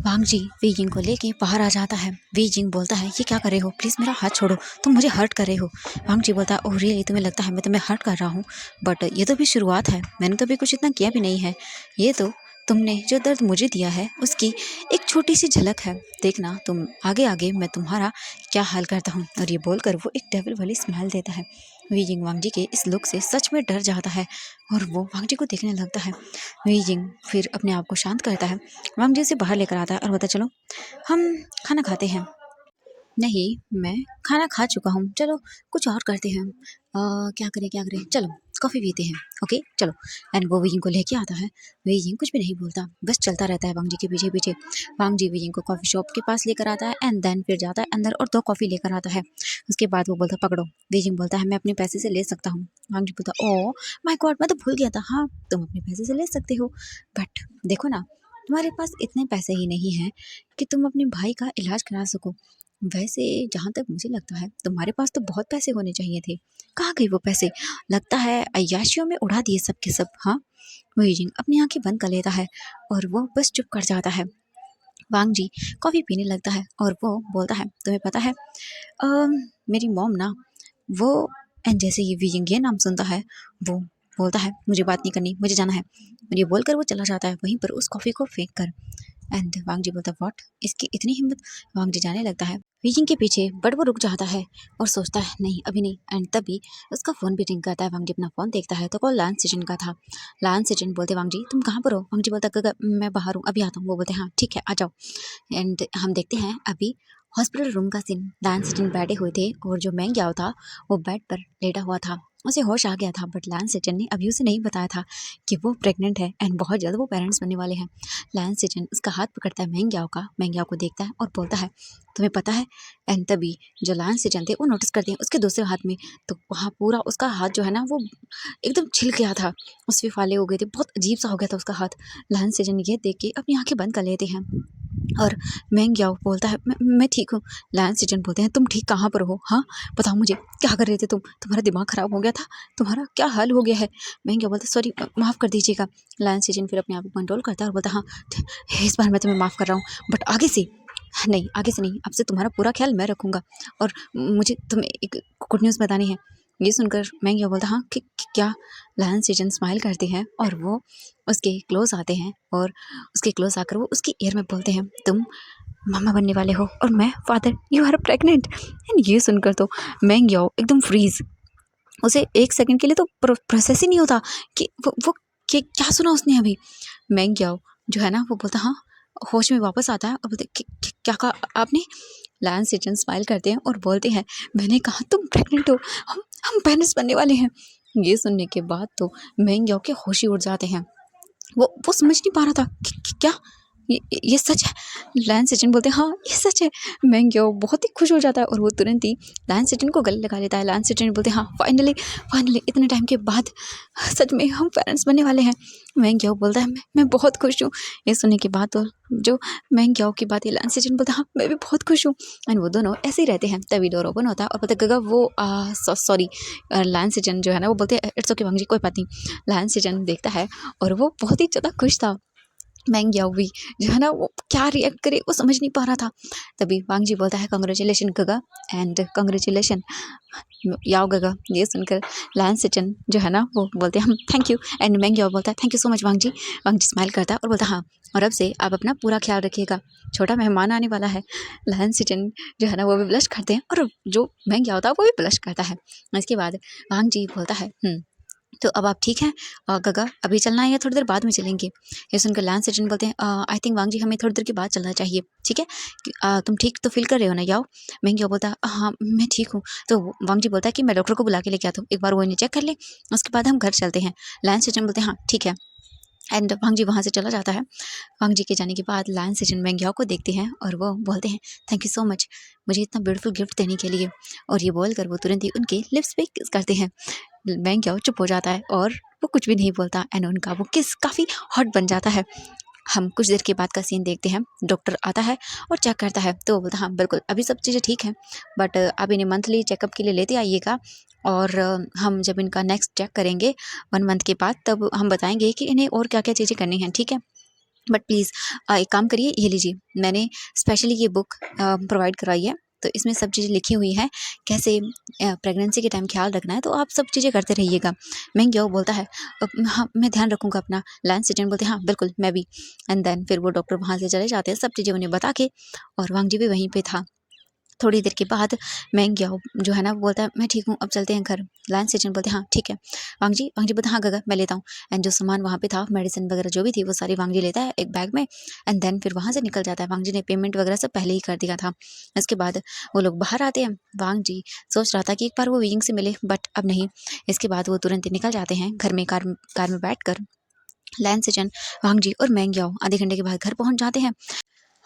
[SPEAKER 1] वांग जी वीजिंग को लेके बाहर आ जाता है। वीजिंग बोलता है ये क्या कर रहे हो, प्लीज़ मेरा हाथ छोड़ो, तुम मुझे हर्ट कर रहे हो। वांग जी बोलता है ओह रियली तुम्हें लगता है मैं तुम्हें हर्ट कर रहा हूँ, बट ये तो भी शुरुआत है, मैंने तो अभी कुछ इतना किया भी नहीं है। ये तो तुमने जो दर्द मुझे दिया है उसकी एक छोटी सी झलक है, देखना तुम आगे आगे मैं तुम्हारा क्या हाल करता हूँ। और ये बोलकर वो एक डेविल वाली स्माइल देता है। वीजिंग वांग जी के इस लुक से सच में डर जाता है और वो वांग जी को देखने लगता है। वीजिंग फिर अपने आप को शांत करता है, वांग जी उसे बाहर लेकर आता है और बोलता चलो हम खाना खाते हैं। नहीं मैं खाना खा चुका हूँ, चलो कुछ और करते हैं। क्या करें चलो कॉफ़ी पीते हैं, ओके चलो। एंड वो वीजिंग को लेके आता है। वीजिंग कुछ भी नहीं बोलता, बस चलता रहता है वांग जी के पीछे पीछे। वांग जी वीजिंग को कॉफ़ी शॉप के पास लेकर आता है एंड देन फिर जाता है अंदर और 2 कॉफ़ी लेकर आता है। उसके बाद वो बोलता पकड़ो। वीजिंग बोलता है मैं अपने पैसे से ले सकता हूँ। वांग जी बोलता ओ माय गॉड मैं तो भूल गया था, हाँ तुम अपने पैसे से ले सकते हो, बट देखो ना तुम्हारे पास इतने पैसे ही नहीं हैं कि तुम अपने भाई का इलाज करा सको। वैसे जहाँ तक मुझे लगता है तुम्हारे पास तो बहुत पैसे होने चाहिए थे, कहाँ गए वो पैसे, लगता है अय्याशियों में उड़ा दिए सब के सब। हाँ वीजिंग अपनी आंखें बंद कर लेता है और वो बस चुप कर जाता है। वांग जी कॉफ़ी पीने लगता है और वो बोलता है तुम्हें पता है मेरी मॉम ना वो, एंड जैसे ही वीजिंग ये नाम सुनता है वो बोलता है मुझे बात नहीं करनी मुझे जाना है। और ये बोलकर वो चला जाता है वहीं पर उस कॉफ़ी को फेंक कर। एंड वांग जी बोलता व्हाट, इसकी इतनी हिम्मत। वांग जी जाने लगता है वीजिंग के पीछे, बट वो रुक जाता है और सोचता है नहीं अभी नहीं। एंड तभी उसका फ़ोन भी रिंग करता है। वांग जी अपना फ़ोन देखता है तो कॉल लान सिजन का था। लान सिजन बोलते वांग जी तुम कहाँ पर हो। वांग जी बोलता मैं बाहर हूँ अभी आता हूँ। वो बोलते हाँ ठीक है आ जाओ। एंड हम देखते हैं अभी हॉस्पिटल रूम का सीन। लान सिजन बैठे हुए थे और जो मैंग याओ था वो बेड पर लेटा हुआ था, उसे होश आ गया था, बट लान सिजन ने अभी उसे नहीं बताया था कि वो प्रेग्नेंट है एंड बहुत जल्द वो पेरेंट्स बनने वाले हैं। लान सिजन उसका हाथ पकड़ता है मैंग याओ का, मैंग याओ को देखता है और बोलता है तुम्हें पता है। एंड तभी जो लान सिजन थे वो नोटिस करते हैं उसके दूसरे हाथ में, तो वहाँ पूरा उसका हाथ जो है ना वो एकदम छिल गया था, उसमें फाले हो गए थे, बहुत अजीब सा हो गया था उसका हाथ। लान सिजन ये देख के अपनी आंखें बंद कर लेते हैं और मैंग याओ बोलता है मैं ठीक हूँ। लायन सिजन बोलते हैं तुम ठीक कहाँ पर हो, हाँ बताओ मुझे क्या कर रहे थे तुम, तुम्हारा दिमाग खराब हो गया था, तुम्हारा क्या हाल हो गया है। मैंग याओ बोलता सॉरी माफ़ कर दीजिएगा। लायन सिजन फिर अपने आप को कंट्रोल करता है और बोलता हाँ इस बार मैं तुम्हें माफ़ कर रहा हूँ, बट आगे से नहीं, आगे से नहीं, अब से तुम्हारा पूरा ख्याल मैं रखूँगा और मुझे तुम्हें एक गुड न्यूज़ बतानी है। ये सुनकर मैंग याओ बोलता हाँ क्या। लायन सिजन स्माइल करते हैं और वो उसके क्लोज आते हैं और उसके क्लोज आकर वो उसकी ईयर में बोलते हैं तुम मामा बनने वाले हो और मैं father, you are pregnant. And ये सुनकर तो मैंग याओ एकदम फ्रीज, उसे एक सेकंड के लिए तो प्रोसेस ही नहीं होता कि वो क्या सुना उसने अभी। मैंग याओ जो है ना वो बोलता हाँ, होश में वापस आता है और बोलते क्या कहा आपने। लायन सिजन स्माइल करते हैं और बोलते हैं मैंने कहा तुम प्रेग्नेंट हो, हम पेरेंट्स बनने वाले हैं। ये सुनने के बाद तो मैंग याओ के होश ही उड़ जाते हैं, वो समझ नहीं पा रहा था कि क्या ये सच है। लायन सिजन बोलते हैं हाँ ये सच है। मैंग याओ बहुत ही खुश हो जाता है और वो तुरंत ही लायन सिजन को गले लगा लेता है। लायन सिजन बोलते हैं हाँ फाइनली इतने टाइम के बाद सच में हम पेरेंट्स बनने वाले हैं। मैंग याओ बोलता है मैं बहुत खुश हूँ। ये सुनने के बाद तो जो मैंग याओ की बात है लायन सिजन बोलता है हाँ मैं भी बहुत खुश हूँ। एंड वो दोनों ऐसे ही रहते हैं। तभी डोर ओपन होता है और बोलते गगा वो सॉरी लायन सिजन जो है ना वो बोलते हैं इट्स ओके वांग जी कोई बात नहीं। लायन सिजन देखता है और वो बहुत ही ज़्यादा खुश था मैंग याओ भी जो है ना वो क्या रिएक्ट करे वो समझ नहीं पा रहा था। तभी वांग जी बोलता है कांग्रेचुलेशन गगा एंड कांग्रेचुलेशन याओ गगा। ये सुनकर लैन सिचन जो है ना वो बोलते हैं हम थैंक यू एंड मैंग याओ बोलता है thank you so much Wang ji. Wang ji smile करता है और बोलता है हाँ और अब से आप अपना पूरा ख्याल रखिएगा, छोटा मेहमान आने वाला है। लैन सिचन जो है ना वो भी ब्लश करते हैं और जो मैंग याओ था वो भी ब्लश करता है। इसके बाद वांग जी बोलता है तो अब आप ठीक हैं गगा, अभी चलना है या थोड़ी देर बाद में चलेंगे? ये सुनकर लैंस एजेंट बोलते हैं आई थिंक वांग जी हमें थोड़ी देर के बाद चलना चाहिए, ठीक है? तुम ठीक तो फील कर रहे हो ना याओ? मेंग याओ बोलता है हाँ मैं ठीक हूँ। तो वांग जी बोलता है कि मैं डॉक्टर को बुला के लेके आता हूँ, एक बार वो इन्हें चेक कर ले, उसके बाद हम घर चलते हैं। लैंस एजेंट बोलते हैं हाँ ठीक है एंड वांग जी वहाँ से चला जाता है। वांग जी के जाने के बाद लैंस एजेंट मेंग याओ को देखते हैं और वो बोलते हैं थैंक यू सो मच मुझे इतना ब्यूटीफुल गिफ्ट देने के लिए, और ये बोलकर वो तुरंत ही उनके लिप्स पे किस करते हैं। मैंग याओ चुप हो जाता है और वो कुछ भी नहीं बोलता एंड उनका वो किस काफ़ी हॉट बन जाता है। हम कुछ देर के बाद का सीन देखते हैं। डॉक्टर आता है और चेक करता है तो वो बोलता हाँ बिल्कुल अभी सब चीज़ें ठीक हैं, बट आप इन्हें मंथली चेकअप के लिए लेते आइएगा, और हम जब इनका नेक्स्ट चेक करेंगे 1 मंथ के बाद तब हम बताएंगे कि इन्हें और क्या क्या चीज़ें करनी हैं, ठीक है? बट प्लीज़ एक काम करिए, ये लीजिए मैंने स्पेशली ये बुक प्रोवाइड कराई है, तो इसमें सब चीज़ें लिखी हुई हैं कैसे प्रेगनेंसी के टाइम ख्याल रखना है, तो आप सब चीज़ें करते रहिएगा। मेंग याओ बोलता है हाँ मैं ध्यान रखूँगा अपना। लैंस सिजन बोलते हैं हाँ बिल्कुल मैं भी। एंड देन फिर वो डॉक्टर वहाँ से चले जाते हैं सब चीज़ें उन्हें बता के, और वांग जी भी वहीं पे था। थोड़ी देर के बाद मैंग याओ जो है ना वो बोलता है मैं ठीक हूँ अब चलते हैं घर। लैंस सेजन बोलते हैं हाँ ठीक है। वांग जी बोलते हैं हाँ गगा मैं लेता हूँ। एंड जो सामान वहाँ पे था मेडिसिन वगैरह जो भी थी वो सारी वांग जी लेता है एक बैग में एंड देन फिर वहाँ से निकल जाता है। वांग जी ने पेमेंट वगैरह सब पहले ही कर दिया था। इसके बाद वो लोग बाहर आते हैं। वांग जी सोच रहा था कि एक बार वो विंग से मिले, बट अब नहीं। इसके बाद वो तुरंत ही निकल जाते हैं घर में, कार में बैठ कर। लैंस सेजन, वांग जी और मैंग याओ आधे घंटे के बाद घर पहुंच जाते हैं।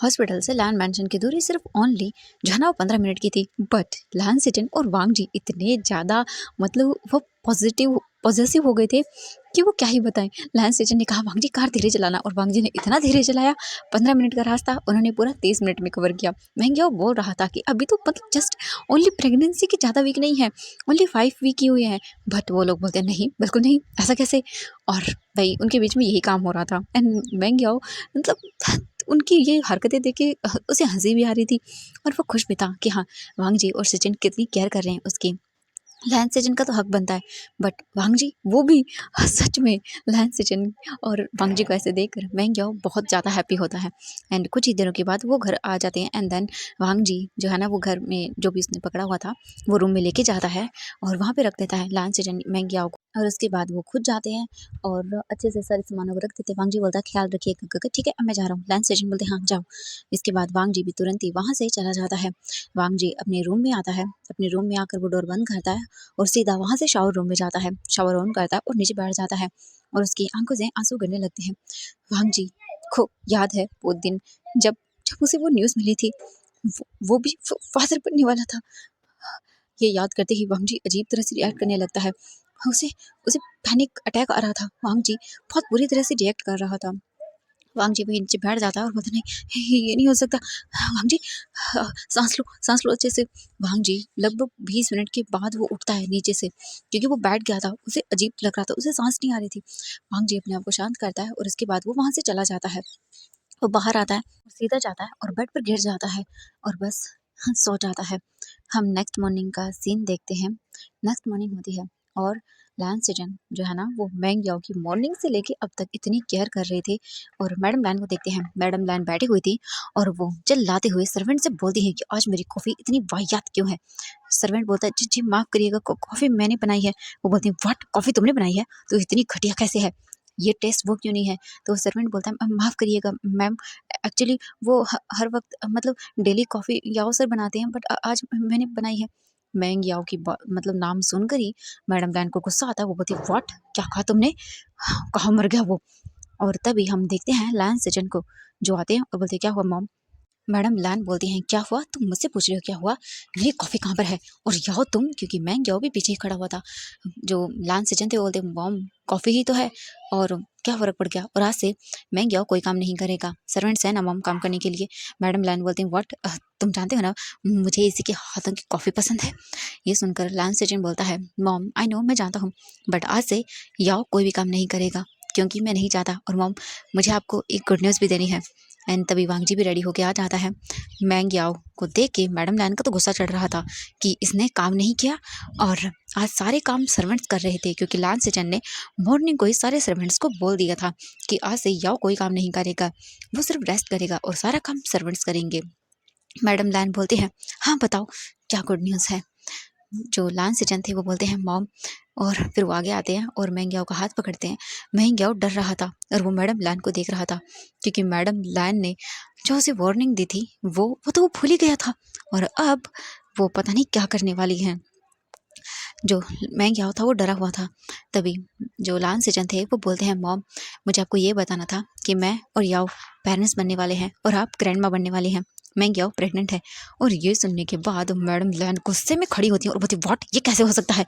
[SPEAKER 1] हॉस्पिटल से लैन मैंशन की दूरी सिर्फ ओनली जो है ना वो 15 मिनट की थी, बट लैन सिटन और वांग जी इतने ज़्यादा मतलब वो पॉजिटिव हो गए थे कि वो क्या ही बताएं। लैन सिटन ने कहा वांग जी कार धीरे चलाना, और वांग जी ने इतना धीरे चलाया 15 मिनट का रास्ता उन्होंने पूरा 30 मिनट में कवर किया। महंगा बोल रहा था कि अभी तो मतलब जस्ट ओनली प्रेगनेंसी की ज़्यादा वीक नहीं है, ओनली 5 वीक ही हुए हैं, बट वो लोग बोलते नहीं बिल्कुल नहीं ऐसा कैसे। और भाई उनके बीच में यही काम हो रहा था एंड महंगा मतलब उनकी ये हरकतें देख के उसे हंसी भी आ रही थी और वो खुश भी था कि हाँ वांग जी और सचिन कितनी केयर कर रहे हैं उसकी। लैंस सचिन का तो हक बनता है, बट वांग जी वो भी सच में लैंस सचिन और वांग जी को ऐसे देखकर मैंग याओ बहुत ज़्यादा हैप्पी होता है। एंड कुछ ही दिनों के बाद वो घर आ जाते हैं एंड देन वांग जी जो है ना वो घर में जो भी उसने पकड़ा हुआ था वो रूम में लेके जाता है और वहाँ पे रख देता है लैंस सचिन मैंग याओ को। और उसके बाद वो खुद जाते हैं और अच्छे से सारे सामानों को रख देते हैं। वांग जी बोलता है ख्याल रखिएगा गगा, ठीक है अब मैं जा रहा हूँ। लैंस सचिन बोलते हैं हाँ जाओ। इसके बाद वांग जी भी तुरंत ही वहाँ से चला जाता है। वांग जी अपने रूम में आता है, अपने रूम में आकर वो डोर बंद करता है और सीधा वहाँ से शावर रूम में जाता है, शावर ऑन करता है और नीचे बैठ जाता है और उसकी आंखों से आंसू गिरने लगते हैं। वांग जी को याद है वो दिन जब जब उसे वो न्यूज़ मिली थी, वो भी फादर बनने वाला था। ये याद करते ही वांग जी अजीब तरह से रिएक्ट करने लगता है। उसे उसे पैनिक अटैक आ रहा था। वांग जी बहुत बुरी तरह से रिएक्ट कर रहा था। वांग जी वहीं नीचे बैठ जाता है और बोलता नहीं ये नहीं हो सकता। वांग जी सांस लो अच्छे से। वांग जी लगभग 20 मिनट के बाद वो उठता है नीचे से, क्योंकि वो बैठ गया था, उसे अजीब लग रहा था, उसे सांस नहीं आ रही थी। वांग जी अपने आप को शांत करता है और उसके बाद वो वहां से चला जाता है। वो बाहर आता है और सीधा जाता है और बेड पर गिर जाता है और बस सो जाता है। हम नेक्स्ट मॉर्निंग का सीन देखते हैं। नेक्स्ट मॉर्निंग होती है और लैन सिजन जो है ना वो मैंग याओ की मॉर्निंग से लेके अब तक इतनी केयर कर रहे थे, और मैडम लैन को देखते हैं। मैडम लैन बैठी हुई थी और वो चिल्लाते हुए सर्वेंट से बोलती हैं कि आज मेरी कॉफ़ी इतनी वाहियात क्यों है। सर्वेंट बोलता है जी जी माफ़ करिएगा, कॉफ़ी मैंने बनाई है। वो बोलती है व्हाट, कॉफ़ी तुमने बनाई है तो इतनी घटिया कैसे है, ये टेस्ट वो क्यों नहीं है। तो सर्वेंट बोलता है माफ़ करिएगा मैम, एक्चुअली वो हर वक्त मतलब डेली कॉफ़ी याओ सर बनाते हैं, बट आज मैंने बनाई है। मैंग याओ की मतलब नाम सुनकर ही मैडम लैन को गुस्सा आता है। वो बोलती है व्हाट, क्या कहा तुमने, कहाँ मर गया वो। और तभी हम देखते हैं लैन सचिन को जो आते हैं और बोलते हैं क्या हुआ मॉम। मैडम लैन बोलती हैं क्या हुआ, तुम मुझसे पूछ रहे हो क्या हुआ, मेरी कॉफ़ी कहाँ पर है, और याओ तुम, क्योंकि मैं याओ भी पीछे ही खड़ा हुआ था। जो लैन सचिन थे वो बोलते मॉम कॉफ़ी ही तो है और क्या फ़र्क पड़ गया, और आज से मैं याओ कोई काम नहीं करेगा, सर्वेंट्स है ना मॉम काम करने के लिए। मैडम लैन बोलती हैं व्हाट, तुम जानते हो ना मुझे इसी के हाथों की कॉफ़ी पसंद है। ये सुनकर लैन सचिन बोलता है मॉम आई नो मैं जानता हूँ, बट आज से याओ कोई भी काम नहीं करेगा, क्योंकि मैं नहीं चाहता। और मॉम, मुझे आपको एक गुड न्यूज़ भी देनी है। एंड तभी वांग जी भी रेडी होके आ जाता है। मैंग याओ को देख के मैडम लैन का तो गुस्सा चढ़ रहा था कि इसने काम नहीं किया और आज सारे काम सर्वेंट्स कर रहे थे, क्योंकि लान सेचन ने मॉर्निंग को ही सारे सर्वेंट्स को बोल दिया था कि आज से याओ कोई काम नहीं करेगा, वो सिर्फ रेस्ट करेगा और सारा काम सर्वेंट्स करेंगे। मैडम लैन बोलते हैं, हाँ बताओ क्या गुड न्यूज़ है। जो लान सेचन थे वो बोलते हैं मॉम, और फिर वो आगे आते हैं और महंग्याओ का हाथ पकड़ते हैं। महंग्याओ डर रहा था और वो मैडम लैन को देख रहा था, क्योंकि मैडम लैन ने जो उसे वार्निंग दी थी वो तो वो भूल ही गया था, और अब वो पता नहीं क्या करने वाली हैं। जो महंग्याओ था वो डरा हुआ था। तभी जो लान सेचन थे वो बोलते हैं, मॉम मुझे आपको ये बताना था कि मैं और याओ पेरेंट्स बनने वाले हैं और आप ग्रैंडमा बनने वाले हैं। महंग्याओ प्रेग्नेंट है। और ये सुनने के बाद मैडम लैन गुस्से में खड़ी होती है और बोलती, व्हाट, ये कैसे हो सकता है।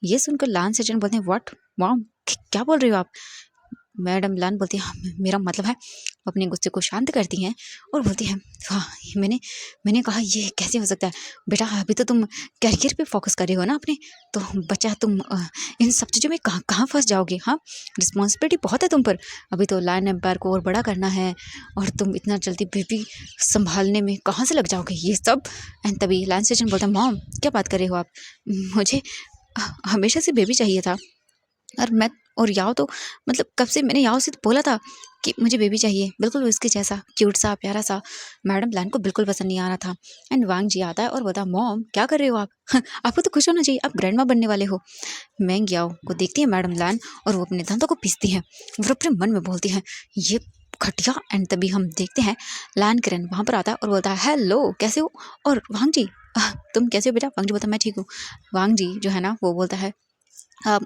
[SPEAKER 1] ये सुनकर लान सेचन बोलते हैं, व्हाट मॉम, क्या बोल रही हो आप। मैडम लान बोलती है, हाँ, मेरा मतलब है। अपने गुस्से को शांत करती हैं और बोलती हैं, हाँ मैंने कहा ये कैसे हो सकता है बेटा, अभी तो तुम करियर पे फोकस कर रही हो ना अपने, तो बच्चा तुम इन सब चीज़ों में कहाँ कहाँ फंस जाओगे। हाँ, रिस्पॉन्सिबिलिटी बहुत है तुम पर। अभी तो लायन एम्पायर को और बड़ा करना है और तुम इतना जल्दी बेबी संभालने में कहाँ से लग जाओगे ये सब। एंड तभी लायन स्टेशन बोलता है, मॉम क्या बात कर रहे हो आप, मुझे हमेशा से बेबी चाहिए था। और मैं और याओ तो मतलब कब से मैंने याओ से तो बोला था कि मुझे बेबी चाहिए, बिल्कुल उसके जैसा क्यूट सा प्यारा सा। मैडम लैन को बिल्कुल पसंद नहीं आ रहा था। एंड वांग जी आता है और बोलता, मॉम क्या कर रहे हो आप आपको तो खुश होना चाहिए, आप ग्रैंडमा बनने वाले हो। मैंग याओ को देखती है मैडम लैन और वो अपने दांतों को पीसती है और अपने मन में बोलती है, ये घटिया। एंड तभी हम देखते हैं लैन करेन वहाँ पर आता है और बोलता है, हेलो कैसे हो। और वांग जी तुम कैसे हो बेटा। वांग जी बोलता है, मैं ठीक हूँ। वांग जी जो है ना वो बोलता है,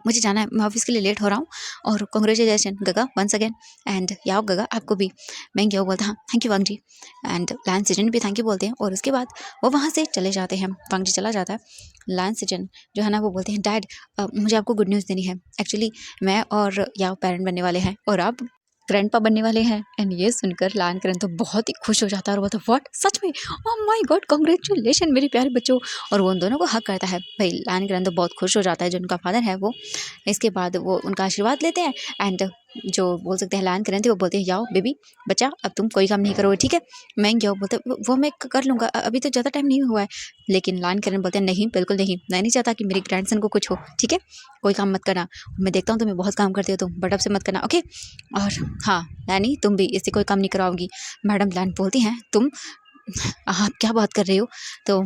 [SPEAKER 1] मुझे जाना है, मैं ऑफिस के लिए लेट हो रहा हूँ। और कॉन्ग्रेचुलेसन गगा वंस अगेन। एंड याओ गगा आपको भी। मैं क्या बोलता, हाँ thank you Wang ji. And Lan Xichen भी थैंक यू बोलते हैं और उसके बाद वो वहाँ से चले जाते हैं। वांग जी चला जाता है। लैन सिजन जो है ना वो बोलते हैं, डैड मुझे आपको गुड न्यूज़ देनी है। एक्चुअली मैं और याओ पेरेंट बनने वाले हैं और आप ग्रैंडपा बनने वाले हैं। एंड ये सुनकर लान करन तो बहुत ही खुश हो जाता है और बोलता, व्हाट, सच में, ओह माय गॉड, कॉन्ग्रेचुलेशन मेरे प्यारे बच्चों। और वो उन दोनों को हक करता है। भाई लान करन तो बहुत खुश हो जाता है जो उनका फादर है वो। इसके बाद वो उनका आशीर्वाद लेते हैं। एंड जो बोल सकते हैं लान करन थे वो बोलते हैं, जाओ बेबी बच्चा अब तुम कोई काम नहीं करोगे, ठीक है। मैं क्या बोलते, वो मैं कर लूँगा, अभी तो ज़्यादा टाइम नहीं हुआ है। लेकिन लान करन बोलते हैं, नहीं बिल्कुल नहीं, मैं नहीं चाहता कि मेरे ग्रैंडसन को कुछ हो, ठीक है। कोई काम मत करना, मैं देखता हूँ तुम्हें बहुत काम करते हो तुम, बट अब से मत करना, ओके। और हाँ लैनी तुम भी इससे कोई काम नहीं कराओगी। मैडम लैन बोलती हैं, तुम आप क्या बात कर रहे हो। तो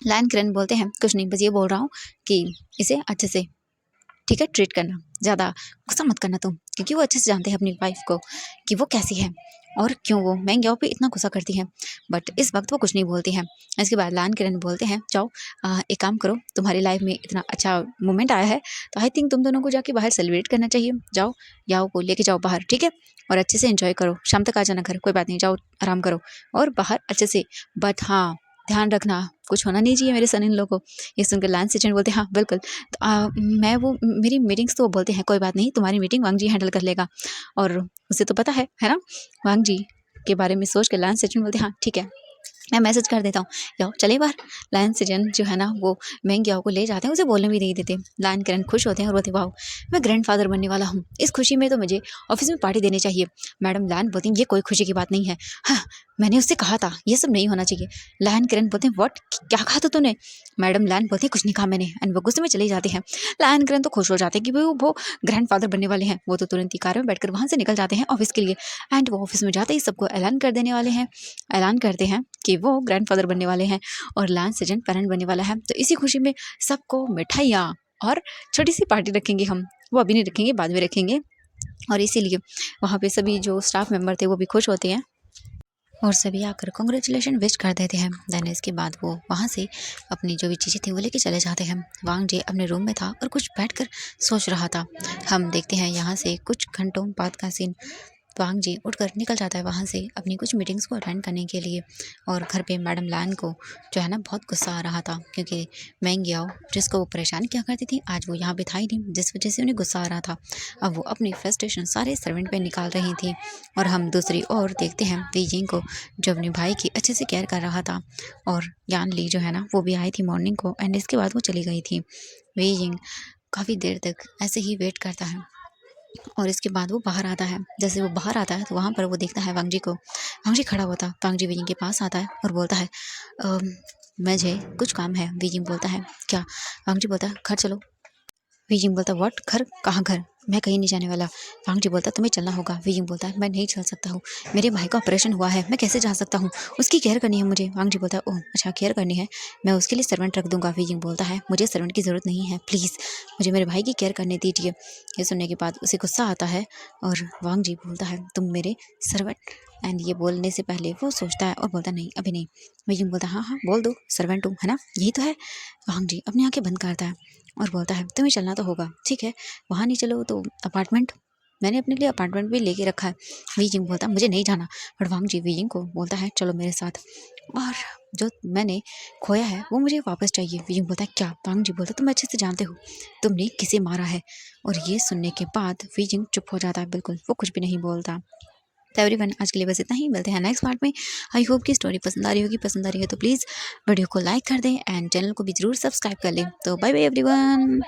[SPEAKER 1] लैन किरण बोलते हैं, कुछ नहीं, बस ये बोल रहा हूँ कि इसे अच्छे से, ठीक है, ट्रीट करना, ज़्यादा गुस्सा मत करना तुम, क्योंकि वो अच्छे से जानते हैं अपनी वाइफ को कि वो कैसी है और क्यों वो मैंग्याओ पे इतना गुस्सा करती है। बट इस वक्त वो कुछ नहीं बोलती हैं। इसके बाद लान किरण बोलते हैं, जाओ एक काम करो, तुम्हारी लाइफ में इतना अच्छा मोमेंट आया है तो आई थिंक तुम दोनों को जाके बाहर सेलिब्रेट करना चाहिए। जाओ याओ को लेके जाओ बाहर, ठीक है, और अच्छे से एंजॉय करो, शाम तक आ जाना घर, कोई बात नहीं, जाओ आराम करो और बाहर अच्छे से। बट हाँ ध्यान रखना, कुछ होना नहीं चाहिए मेरे सन इन लोगों को। ये सुनकर लान सेचन बोलते हैं, हाँ बिल्कुल। तो मैं वो मेरी मीटिंग्स तो वो बोलते हैं, कोई बात नहीं, तुम्हारी मीटिंग वांग जी हैंडल कर लेगा और उसे तो पता है ना वांग जी के बारे में। सोच के लायन सेजन बोलते, हाँ ठीक है, मैं मैसेज कर देता हूँ, याओ चले बाहर। लायन सेजन जो है ना वो मैंग याओ को ले जाते हैं, उसे बोलने भी नहीं देते। लायन करण खुश होते हैं और बोलते, वाह मैं ग्रैंडफादर बनने वाला हूँ, इस खुशी में तो मुझे ऑफिस में पार्टी देनी चाहिए। मैडम लायन बोलती हैं, ये कोई खुशी की बात नहीं है, हाँ मैंने उससे कहा था ये सब नहीं होना चाहिए। लायन किरण बोलते हैं, व्हाट, क्या कहा था तूने। मैडम लायन बोलती है, कुछ नहीं कहा मैंने। एंड वो गुस्से में चले जाते हैं। लायन किरण तो खुश हो जाते हैं कि वो ग्रैंडफादर बनने वाले हैं। वो तो तुरंत ही कार में बैठकर वहाँ से निकल जाते हैं ऑफिस के लिए। एंड वो ऑफिस में जाते ही सबको ऐलान कर देने वाले हैं, ऐलान करते हैं कि वो ग्रैंडफादर बनने वाले हैं और लायन सेजन पेरेंट बनने वाला है। तो इसी खुशी में सबको मिठाइयाँ और छोटी सी पार्टी रखेंगे हम, वो अभी नहीं रखेंगे, बाद में रखेंगे। और इसीलिए वहाँ पे सभी जो स्टाफ मेंबर थे वो भी खुश होते हैं और सभी आकर कॉन्ग्रेचुलेशन विश कर देते हैं। देन इसके बाद वो वहाँ से अपनी जो भी चीज़ें थी वो लेके चले जाते हैं। वांग जे अपने रूम में था और कुछ बैठकर सोच रहा था। हम देखते हैं यहाँ से कुछ घंटों बाद का सीन। वांग जी उठकर निकल जाता है वहाँ से अपनी कुछ मीटिंग्स को अटेंड करने के लिए। और घर पे मैडम लैन को जो है ना बहुत गुस्सा आ रहा था, क्योंकि मैंग याओ जिसको वो परेशान किया करती थी आज वो यहाँ पे था ही नहीं, जिस वजह से उन्हें गुस्सा आ रहा था। अब वो अपनी फ्रस्ट्रेशन सारे सर्वेंट पे निकाल रही थी। और हम दूसरी ओर देखते हैं वी जिंग को, जो अपने भाई की अच्छे से केयर कर रहा था। और यान ली जो है ना वो भी आई थी मॉर्निंग को एंड इसके बाद वो चली गई थी। वी जिंग काफ़ी देर तक ऐसे ही वेट करता है। और इसके बाद वो बाहर आता है। जैसे वो बाहर आता है तो वहाँ पर वो देखता है वांग जी को। वांग जी खड़ा हुआ था। वांग जी वीजिंग के पास आता है और बोलता है मुझे कुछ काम है। वीजिंग बोलता है क्या? वांग जी बोलता है घर चलो। वीजिंग बोलता है व्हाट? घर? कहाँ घर? मैं कहीं नहीं जाने वाला। वांग जी बोलता है तुम्हें चलना होगा। वीजिंग बोलता है मैं नहीं चल सकता हूँ, मेरे भाई का ऑपरेशन हुआ है, मैं कैसे जा सकता हूँ, उसकी केयर करनी है मुझे। वांग जी बोलता है ओह अच्छा केयर करनी है, मैं उसके लिए सर्वेंट रख दूंगा। वीजिंग बोलता है मुझे सर्वेंट की ज़रूरत नहीं है, प्लीज़ मुझे मेरे भाई की केयर करने दीजिए। ये सुनने के बाद उसे गुस्सा आता है और वांग जी बोलता है तुम मेरे सर्वेंट। एंड ये बोलने से पहले वो सोचता है और बोलता नहीं अभी नहीं। वीजिंग बोलता है हाँ हाँ बोल दो, सर्वेंट हूँ है ना, यही तो है। वांग जी अपनी आंखें बंद करता है और बोलता है तुम्हें चलना तो होगा, ठीक है वहाँ नहीं चलो तो अपार्टमेंट, मैंने अपने लिए अपार्टमेंट भी लेके रखा है। वीजिंग बोलता है मुझे नहीं जाना। पर वांग जी वीजिंग को बोलता है चलो मेरे साथ, और जो मैंने खोया है वो मुझे वापस चाहिए। वीजिंग बोलता है क्या? वांग जी बोलता है तुम अच्छे से जानते हो तुमने किसे मारा है। और ये सुनने के बाद वीजिंग चुप हो जाता है, बिल्कुल वो कुछ भी नहीं बोलता। तो एवरीवन आज के लिए बस इतना ही, मिलते हैं नेक्स्ट पार्ट में। आई होप कि स्टोरी पसंद आ रही होगी, पसंद आ रही है तो प्लीज़ वीडियो को लाइक कर दें एंड चैनल को भी जरूर सब्सक्राइब कर लें। तो बाय बाय एवरीवन।